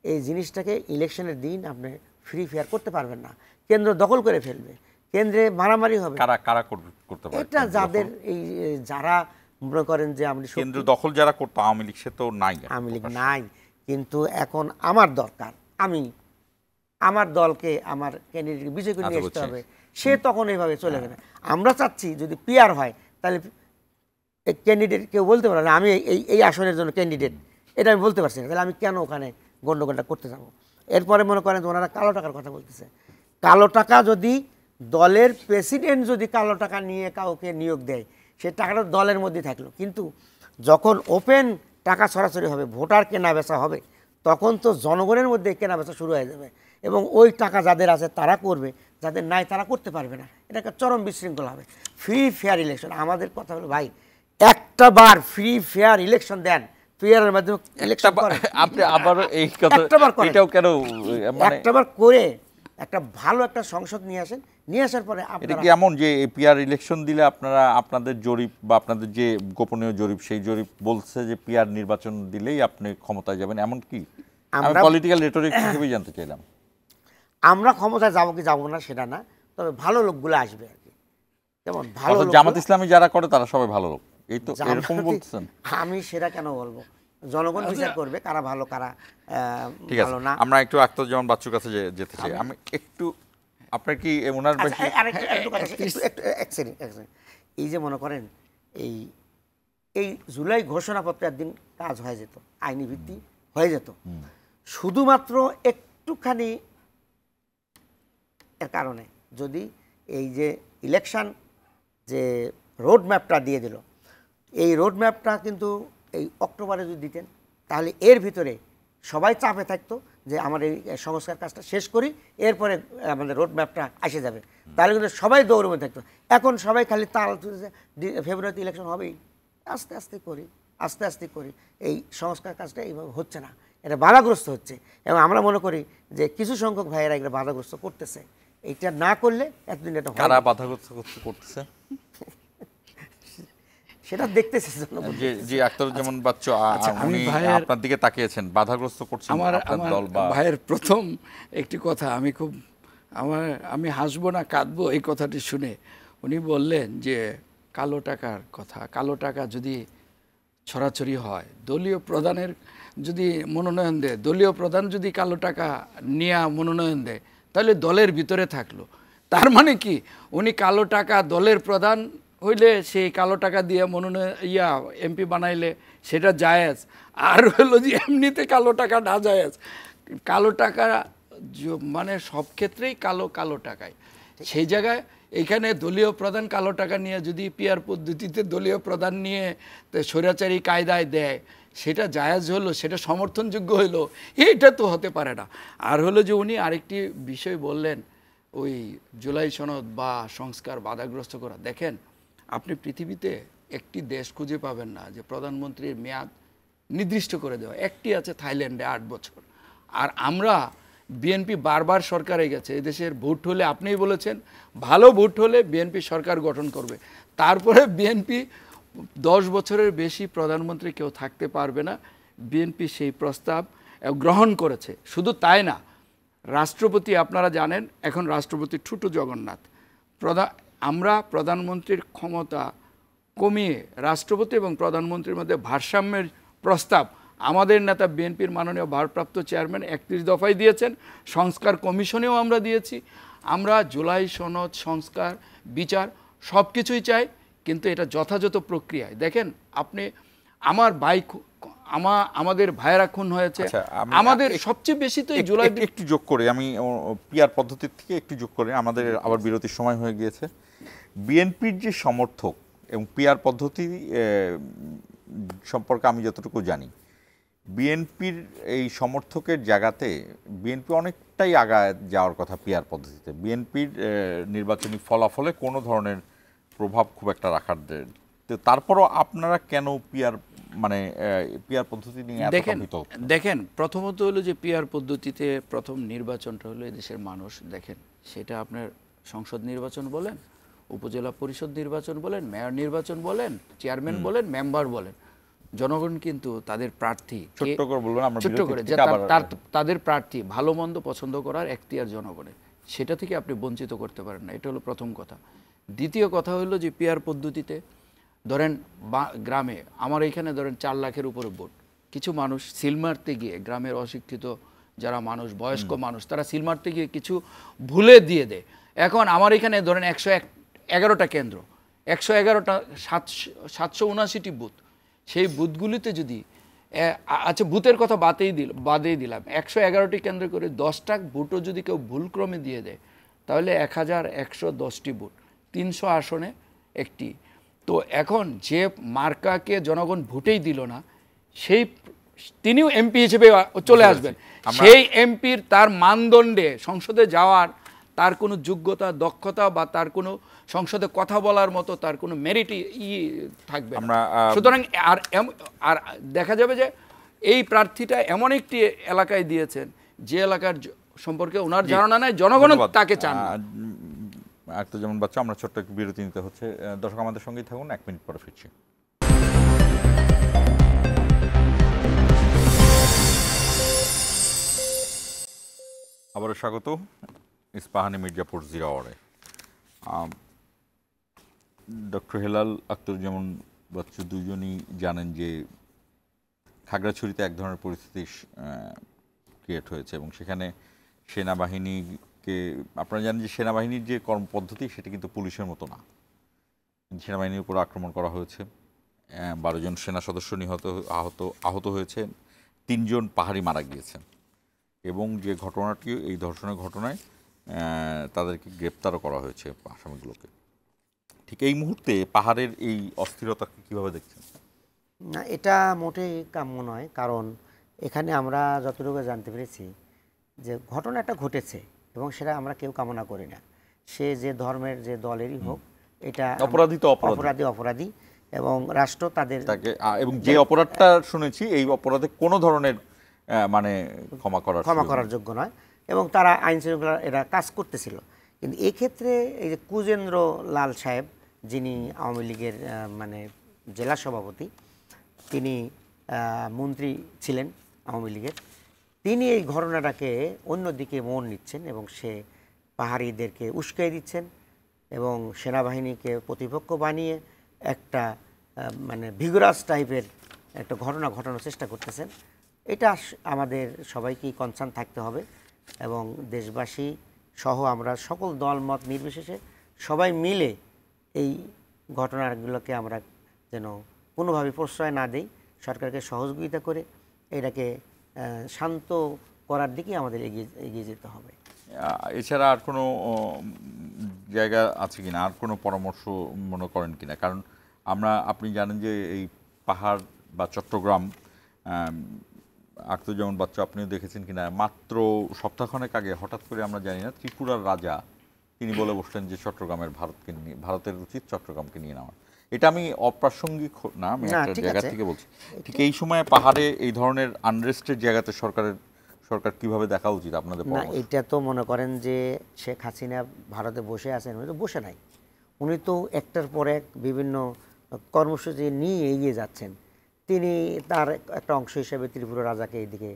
[SPEAKER 6] এই জিনিসটাকে ইলেকশনের দিন আপনি ফ্রি ফেয়ার করতে পারবেন না, কেন্দ্র দখল করে ফেলবে, কেন্দ্রে মারামারি হবে।
[SPEAKER 1] কারা করতে পারে
[SPEAKER 6] এটা যাদের এই যারা মনে করেন যে আমি
[SPEAKER 1] কেন্দ্র দখল যারা করতো, আওয়ামী লীগ সে তো নাই,
[SPEAKER 6] আওয়ামী লীগ নাই, কিন্তু এখন আমার দরকার, আমি আমার দলকে আমার ক্যান্ডিডেটকে বিজয় করে নিয়ে আসতে হবে, সে তখন এইভাবে চলে যাবে। আমরা চাচ্ছি যদি পিয়ার হয় তাহলে ক্যান্ডিডেট কেউ বলতে পারে না আমি এই আসনের জন্য ক্যান্ডিডেট, এটা আমি বলতে পারছি না, তাহলে আমি কেন ওখানে গণ্ডগোলটা করতে যাবো? এরপরে মনে করেন ওনারা কালো টাকার কথা বলতেছে। কালো টাকা যদি দলের প্রেসিডেন্ট যদি কালো টাকা নিয়ে কাউকে নিয়োগ দেয়, সে টাকাটা দলের মধ্যে থাকলো, কিন্তু যখন ওপেন টাকা সরাসরি হবে, ভোটার কেনা বেচা হবে, তখন তো জনগণের মধ্যে কেনা বেচা শুরু হয়ে যাবে এবং ওই টাকা যাদের আছে তারা করবে, যাদের নাই তারা করতে পারবে না। এটা একটা চরম বিশৃঙ্খলা হবে। ফ্রি ফেয়ার ইলেকশন, আমাদের কথা হলো ভাই, একটা বার ফ্রি ফেয়ার ইলেকশন দেন, ফেয়ারের মাধ্যমে ইলেকশন করেন,
[SPEAKER 1] আপনি আবার এই কথা
[SPEAKER 6] একটা বার করেন,
[SPEAKER 1] এটাও কেন
[SPEAKER 6] একটা বার করে একটা ভালো একটা সংসদ নিয়ে আসেন, নিয়ে আসার পরে
[SPEAKER 1] এটা
[SPEAKER 6] আপনারা
[SPEAKER 1] কি এমন যে পিআর ইলেকশন দিলে আপনারা আপনাদের জরিপ বা আপনাদের যে গোপনীয় জরিপ সেই জরিপ বলছে যে পিআর নির্বাচন দিলেই আপনি ক্ষমতায় যাবেন, এমন কি? আমি পলিটিক্যাল রেটরিক হিসেবেই জানতে চাইলাম।
[SPEAKER 6] আমরা ক্ষমতায় যাবো কি যাবো না সেটা না, তবে ভালো লোকগুলো আসবে আর কি। যেমন ভালো
[SPEAKER 1] জামাত ইসলামী যারা করে তারা সবাই ভালো লোক, এই তো এরকম বলছেন।
[SPEAKER 6] আমি সেটা কেন বলবো, জনগণ বিচার করবে কারা ভালো কারা ভালো না।
[SPEAKER 1] আমরা একটু আখতারুজ্জামান বাচ্চুর কাছে যেতে চাই। আমি একটু আপনার কি ওনার
[SPEAKER 6] এই যে মনে করেন এই জুলাই ঘোষণাপত্রের দিন কাজ হয়ে যেত, আইনি ভিত্তি হয়ে যেত, শুধুমাত্র একটুখানি এর কারণে যদি এই যে ইলেকশন যে রোড ম্যাপটা দিয়ে দিল, এই রোড ম্যাপটা কিন্তু এই অক্টোবরে যদি দিতেন তাহলে এর ভিতরে সবাই চাপে থাকতো যে আমার এই সংস্কার কাজটা শেষ করি, এরপরে আমাদের রোড ম্যাপটা আসে যাবে, তাহলে কিন্তু সবাই দৌড়ে থাকতো। এখন সবাই খালি তাল ফেব্রুয়ারিতে ইলেকশন হবেই, আস্তে আস্তে করি আস্তে আস্তে করি, এই সংস্কার কাজটা এইভাবে হচ্ছে না, এটা বাধাগ্রস্ত হচ্ছে। এবং আমরা মনে করি যে কিছু সংখ্যক ভাইয়েরা এগুলো বাধাগ্রস্ত করতেছে, এইটা না করলে এতদিন এটা
[SPEAKER 1] কারা বাধাগ্রস্ত করতেছে
[SPEAKER 6] সেটা দেখতেছে
[SPEAKER 7] জি।
[SPEAKER 1] আখতারুজ্জামান বাচ্চু উনি আপনার দিকে তাকিয়েছেন, বাধাগ্রস্ত করছেন
[SPEAKER 7] আমার ভাইয়ের প্রথম একটি কথা আমি হাসবো না কাঁদবো এই কথাটি শুনে। উনি বললেন যে কালো টাকার কথা, কালো টাকা যদি ছড়াছড়ি হয়, দলীয় প্রধানের যদি মনোনয়ন দেয়, দলীয় প্রধান যদি কালো টাকা নিয়ে মনোনয়ন দেয় তাহলে দলের ভিতরে থাকলো। তার মানে কি উনি কালো টাকা দলের প্রধান হইলে সেই কালো টাকা দিয়ে মনোনয়ন এমপি বানাইলে সেটা জায়েজ, আর হলো যে এমনিতে কালো টাকা না জায়েজ। কালো টাকা মানে সব ক্ষেত্রেই কালো টাকায়, সেই জায়গায় এইখানে দলীয় প্রধান কালো টাকা নিয়ে যদি পিআর পদ্ধতিতে দলীয় প্রধান নিয়ে স্বৈরাচারী কায়দায় দেয়, সেটা জায়েজ হলো, সেটা সমর্থনযোগ্য হইলো, এইটা তো হতে পারে না। আর হলো যে উনি আরেকটি বিষয় বললেন, ওই জুলাই সনদ বা সংস্কার বাধাগ্রস্ত করা। দেখেন, আপনি পৃথিবীতে একটি দেশ খুঁজে পাবেন না যে প্রধানমন্ত্রীর মেয়াদ নির্দিষ্ট করে দেওয়া, একটি আছে থাইল্যান্ডে 8 বছর। আর আমরা বিএনপি বারবার সরকারে গেছে, এদেশের ভোট হলে আপনিই বলেছেন ভালো ভোট হলে বিএনপি সরকার গঠন করবে, তারপরে বিএনপি 10 বছরের বেশি প্রধানমন্ত্রী কেউ থাকতে পারবে না, বিএনপি সেই প্রস্তাব গ্রহণ করেছে। শুধু তাই না, রাষ্ট্রপতি আপনারা জানেন এখন রাষ্ট্রপতি ঠুটু জগন্নাথ, আমরা প্রধানমন্ত্রীর ক্ষমতা কমিয়ে রাষ্ট্রপতি এবং প্রধানমন্ত্রীর মধ্যে ভারসাম্যের প্রস্তাব আমাদের নেতা বিএনপির মাননীয় ভারপ্রাপ্ত চেয়ারম্যান 31 দফায় দিয়েছেন, সংস্কার কমিশনেও আমরা দিয়েছি। আমরা জুলাই সনদ, সংস্কার, বিচার সব কিছুই চাই, কিন্তু এটা যথাযথ প্রক্রিয়ায়। দেখেন আপনি আমাদের ভাইয়েরা খুন হয়েছে, আমাদের সবচেয়ে বেশি তো এই জুলাই।
[SPEAKER 1] একটু যোগ করে আমি পিআর পদ্ধতির থেকে একটু যোগ করে, আমাদের আবার বিরতির সময় হয়ে গিয়েছে। বিএনপির যে সমর্থক এবং পিআর পদ্ধতি সম্পর্কে আমি যতটুকু জানি, বিএনপির এই সমর্থকের জায়গাতে বিএনপি অনেকটাই আগায় যাওয়ার কথা পিআর পদ্ধতিতে। বিএনপির নির্বাচনী ফলাফলে কোনো ধরনের প্রভাব খুব একটা রাখার, তারপরও আপনারা কেন পিআর পদ্ধতি নিয়ে
[SPEAKER 7] দেখেন, প্রথমত হলো যে পিআর পদ্ধতিতে প্রথম নির্বাচনটা হলো এদেশের মানুষ দেখেন, সেটা আপনার সংসদ নির্বাচন বলেন, উপজেলা পরিষদ নির্বাচন বলেন, মেয়র নির্বাচন বলেন, চেয়ারম্যান বলেন, মেম্বার বলেন, জনগণ কিন্তু তাদের প্রার্থী ছোট্ট করে তাদের প্রার্থী ভালো মন্দ পছন্দ করার এখতিয়ার জনগণের, সেটা থেকে আপনি বঞ্চিত করতে পারেন না। এটা হলো প্রথম কথা। দ্বিতীয় কথা হলো যে পিআর পদ্ধতিতে ধরেন গ্রামে আমার এখানে ধরেন 4 লাখের উপরে ভোট, কিছু মানুষ সিল মারতে গিয়ে, গ্রামের অশিক্ষিত যারা মানুষ, বয়স্ক মানুষ, তারা সিল মারতে গিয়ে কিছু ভুলে দিয়ে দেয়। এখন আমার এখানে ধরেন 111টা কেন্দ্র, 111টা 779টি বুথ, সেই বুথগুলিতে যদি আচ্ছা বুথের কথা বাদেই দিলাম, 111টি কেন্দ্র করে 10টা ভোটও যদি কেউ ভুলক্রমে দিয়ে দেয়, তাহলে 1110টি ভোট, 300 আসনে একটি। তো এখন যে মার্কাকে জনগণ ভোটেই দিল না, তিনিও এমপি হিসেবে চলে আসবেন, সেই এমপির তার মানদণ্ডে সংসদে যাওয়ার তার কোনো যোগ্যতা, দক্ষতা বা তার কোনো সংসদে কথা বলার মতো তার কোনো মেরিটই থাকবে না। সুতরাং আর দেখা যাবে যে এই প্রার্থীটা এমন একটি এলাকায় দিয়েছেন যে এলাকার সম্পর্কে ওনার ধারণা নাই, জনগণ তাকে চান।
[SPEAKER 1] আখতারুজ্জামান বাচ্চু, আমরা ছোট্ট একটু বিরতি নিতে হচ্ছে। দর্শক আমাদের সঙ্গেই থাকুন, 1 মিনিট পরে ফিরছি। আবারও স্বাগত ইস্পাহানি মির্জাপুর জিরো আওয়ারে। ডক্টর হেলাল, আখতারুজ্জামান বাচ্চু দুজনই জানেন যে খাগড়াছড়িতে এক ধরনের পরিস্থিতি ক্রিয়েট হয়েছে এবং সেখানে সেনাবাহিনীকে, আপনারা জানেন যে সেনাবাহিনীর যে কর্মপদ্ধতি সেটা কিন্তু পুলিশের মতো না। সেনাবাহিনীর উপর আক্রমণ করা হয়েছে, 12 জন সেনা সদস্য আহত হয়েছে, 3 জন পাহাড়ি মারা গিয়েছেন এবং যে ঘটনাটি, এই ধর্ষণের ঘটনায় তাদেরকে গ্রেপ্তারও করা হয়েছে আসামিগুলোকে। ঠিক এই মুহূর্তে পাহাড়ের এই অস্থিরতাকে কীভাবে দেখছেন?
[SPEAKER 6] না, এটা মোটেই কাম্য নয়, কারণ এখানে আমরা যতটুকু জানতে পেরেছি যে ঘটনাটা ঘটেছে এবং সেটা আমরা কেউ কামনা করি না। সে যে ধর্মের যে দলেরই হোক, এটা অপরাধী এবং রাষ্ট্র তাদের
[SPEAKER 1] তাকে, এবং যে অপরাধটা শুনেছি এই অপরাধে কোনো ধরনের মানে ক্ষমা করার
[SPEAKER 6] যোগ্য নয় এবং তারা আইন শৃঙ্খলা এরা কাজ করতেছিল। কিন্তু এক্ষেত্রে এই যে কুজেন্দ্র লাল সাহেব, যিনি আওয়ামী লীগের মানে জেলা সভাপতি, তিনি মন্ত্রী ছিলেন আওয়ামী লীগের, তিনি এই ঘটনাটাকে অন্যদিকে মোড় নিচ্ছেন এবং সে পাহাড়িদেরকে উস্কাই দিচ্ছেন এবং সেনাবাহিনীকে প্রতিপক্ষ বানিয়ে একটা মানে ভিগরাস টাইপের একটা ঘটনা ঘটানোর চেষ্টা করতেছেন। এটা আমাদের সবাইকেই কনসার্ন থাকতে হবে এবং দেশবাসী সহ আমরা সকল দল মত নির্বিশেষে সবাই মিলে এই ঘটনাগুলোকে আমরা যেন কোনোভাবে প্রশ্রয় না দেই, সরকারকে সহযোগিতা করে এটাকে শান্ত করার দিকে আমাদের এগিয়ে যেতে হবে।
[SPEAKER 1] এছাড়া আর কোনো জায়গা আছে কিনা, আর কোনো পরামর্শ মনে করেন কিনা? কারণ আপনি জানেন যে এই পাহাড় বা চট্টগ্রাম, আখতারুজ্জামান বাচ্চু আপনিও দেখেছেন কিনা, মাত্র সপ্তাহখানেক আগে হঠাৎ করে আমরা জানি না ত্রিপুরার রাজা তিনি বলে বসলেন যে ভারতের উচিত চট্টগ্রামকে নিয়ে নেওয়া। এটা আমি অপ্রাসঙ্গিক না, আমি একটা জায়গা থেকে বলছি। ঠিক এই সময় পাহাড়ে এই ধরনের আনরেস্টের জায়গাতে সরকার কিভাবে দেখা উচিত আপনাদের?
[SPEAKER 6] না, এটা তো মনে করেন যে শেখ হাসিনা ভারতে বসে আছেন, উনি তো বসে নাই, উনি তো একটার পর এক বিভিন্ন কর্মসূচি নিয়ে এগিয়ে যাচ্ছেন। তিনি তার একটা অংশ হিসেবে ত্রিপুরা রাজাকে এইদিকে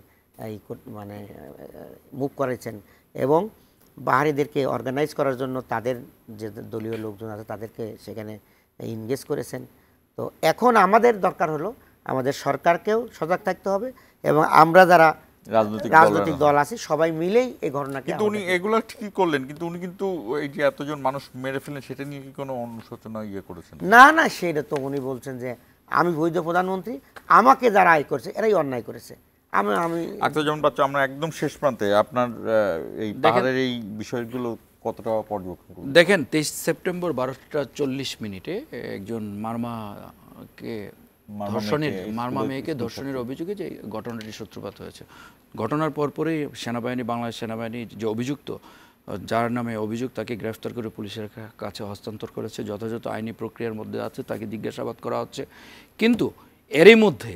[SPEAKER 6] মানে মুভ করেছেন এবং পাহাড়িদেরকে অর্গানাইজ করার জন্য তাদের যে দলীয় লোকজন আছে তাদেরকে সেখানে ইনগেজ করেছেন। তো এখন আমাদের দরকার হলো আমাদের সরকারকেও সজাগ থাকতে হবে এবং আমরা যারা রাজনৈতিক দল আছে সবাই মিলেই এই ঘটনাকে।
[SPEAKER 1] কিন্তু উনি এগুলো ঠিকই করলেন, কিন্তু উনি কিন্তু এই যে এতজন মানুষ মেরে ফেলেন সেটা নিয়ে কি কোনো অনুশোচনা করেছেন?
[SPEAKER 6] না, সেটা তো উনি বলছেন যে আমি বৈধ প্রধানমন্ত্রী, আমাকে যারা আয় করছে এরাই অন্যায় করেছে। আমি
[SPEAKER 1] আখতারুজ্জামান বাচ্চু, আমরা একদম শেষ প্রান্তে, আপনার এই পাহাড়ের এই বিষয়গুলো কতটা পর্যবেক্ষণ করবেন?
[SPEAKER 7] দেখেন, 23 সেপ্টেম্বর 12:40 একজন মারমা মেয়েকে ধর্ষণের অভিযোগে যে ঘটনাটি সূত্রপাত হয়েছে, ঘটনার পরপরই বাংলাদেশ সেনাবাহিনী যে অভিযুক্ত, যার নামে অভিযোগ, তাকে গ্রেফতার করে পুলিশের কাছে হস্তান্তর করেছে। যথাযথ আইনি প্রক্রিয়ার মধ্যে আছে, তাকে জিজ্ঞাসাবাদ করা হচ্ছে। কিন্তু এরই মধ্যে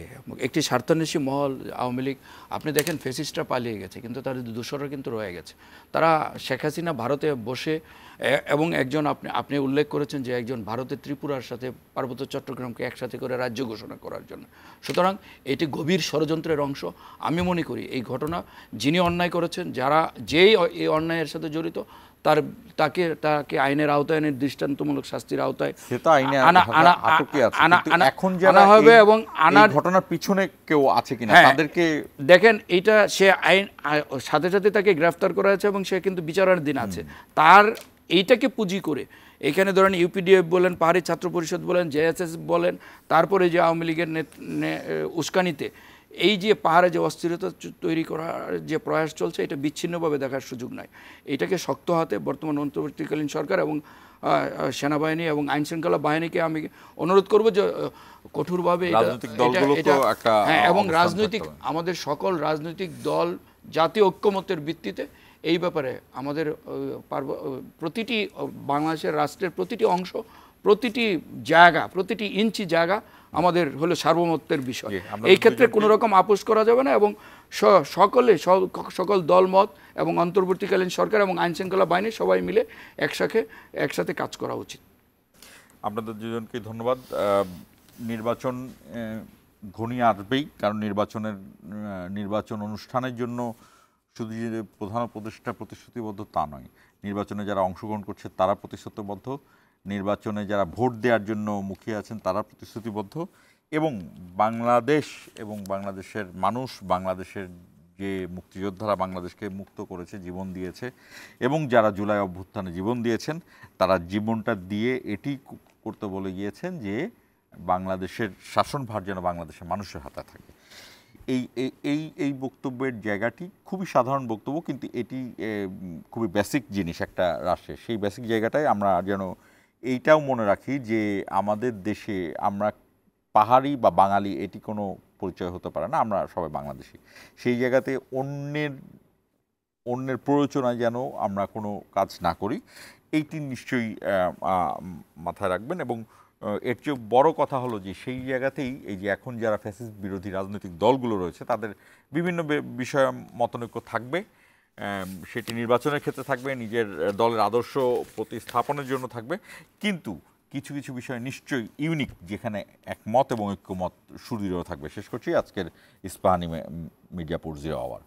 [SPEAKER 7] একটি স্বার্থান্বেষী মহল, আওয়ামী লীগ, আপনি দেখেন ফেসিস্টরা পালিয়ে গেছে কিন্তু তাদের দোসররা কিন্তু রয়ে গেছে। তারা শেখ হাসিনা ভারতে বসে এবং একজন আপনি উল্লেখ করেছেন যে একজন ভারতের ত্রিপুরার সাথে পার্বত্য চট্টগ্রামকে একসাথে করে রাজ্য ঘোষণা করার জন্য। সুতরাং এটি গভীর ষড়যন্ত্রের অংশ। আমি মনে করি এই ঘটনা যিনি অন্যায় করেছেন, যেই এই অন্যায়ের সাথে জড়িত, তাকে আইনের আওতায় এনে দৃষ্টান্তমূলক শাস্তির আওতায় আনা হবে এবং
[SPEAKER 1] ঘটনার পিছনে কেউ আছে কিনা তাদেরকে
[SPEAKER 7] দেখেন। এইটা সে আইন সাথে সাথে তাকে গ্রেফতার করা হয়েছে এবং সে কিন্তু বিচারাধীন আছে। তার এইটাকে পুঁজি করে এখানে ধরেন ইউপিডিএফ বলেন, পাহাড়ি ছাত্র পরিষদ বলেন, জেএসএস বলেন, তারপরে যে আওয়ামী লীগের উস্কানিতে এই যে পাহাড়ে যে অস্থিরতা তৈরি করার যে প্রয়াস চলছে, এটা বিচ্ছিন্নভাবে দেখার সুযোগ নাই। এটাকে শক্ত হাতে বর্তমান অন্তর্বর্তীকালীন সরকার এবং সেনাবাহিনী এবং আইন শৃঙ্খলা বাহিনীকে আমি অনুরোধ করব যে কঠোরভাবে এবং আমাদের সকল রাজনৈতিক দল জাতীয় ঐক্যমত্যের ভিত্তিতে এই ব্যাপারে আমাদের প্রতিটি বাংলাদেশের রাষ্ট্রের প্রতিটি অংশ প্রতিটি জায়গা, প্রতিটি ইঞ্চি জায়গা আমাদের হলো সার্বভৌমত্বের বিষয়। এই ক্ষেত্রে কোনো রকম আপোষ করা যাবে না এবং সকল দলমত এবং অন্তর্বর্তীকালীন সরকার এবং আইনশৃঙ্খলা বাহিনী সবাই মিলে একসাথে কাজ করা উচিত।
[SPEAKER 1] আপনাদের দুজনকে ধন্যবাদ। নির্বাচন ঘনিয়ে আসবেই, কারণ নির্বাচন অনুষ্ঠানের জন্য শুধু যে প্রধান উপদেষ্টা প্রতিশ্রুতিবদ্ধ তা নয়, নির্বাচনে যারা অংশগ্রহণ করছে তারা প্রতিশ্রুতিবদ্ধ, নির্বাচনে যারা ভোট দেওয়ার জন্য মুখিয়ে আছেন তারা প্রতিশ্রুতিবদ্ধ, এবং বাংলাদেশ এবং বাংলাদেশের মানুষ, বাংলাদেশের যে মুক্তিযোদ্ধারা বাংলাদেশকে মুক্ত করেছে, জীবন দিয়েছে, এবং যারা জুলাই অভ্যুত্থানে জীবন দিয়েছেন তারা জীবনটা দিয়ে এটি করতে বলে গিয়েছেন যে বাংলাদেশের শাসনভার যেন বাংলাদেশের মানুষের হাতে থাকে। এই বক্তব্যের জায়গাটি খুবই সাধারণ বক্তব্য, কিন্তু এটি খুবই বেসিক জিনিস একটা রাষ্ট্রের। সেই বেসিক জায়গাটায় আমরা যেন এইটাও মনে রাখি যে আমাদের দেশে আমরা পাহাড়ি বা বাঙালি এটি কোনো পরিচয় হতে পারে না, আমরা সবাই বাংলাদেশি। সেই জায়গাতে অন্যের প্ররোচনায় যেন আমরা কোনো কাজ না করি, এইটি নিশ্চয়ই মাথায় রাখবেন। এবং এর চেয়ে বড় কথা হলো যে সেই জায়গাতেই এই যে এখন যারা ফ্যাসিস্ট বিরোধী রাজনৈতিক দলগুলো রয়েছে তাদের বিভিন্ন বিষয়ে মতানৈক্য থাকবে, সেটি নির্বাচনের ক্ষেত্রে থাকবে, নিজের দলের আদর্শ প্রতিস্থাপনের জন্য থাকবে, কিন্তু কিছু কিছু বিষয় নিশ্চয়ই ইউনিক যেখানে একমত এবং ঐক্যমত সুদৃঢ় থাকবে। শেষ করছি আজকের ইস্পাহানি মিডিয়া 4 আওয়ার।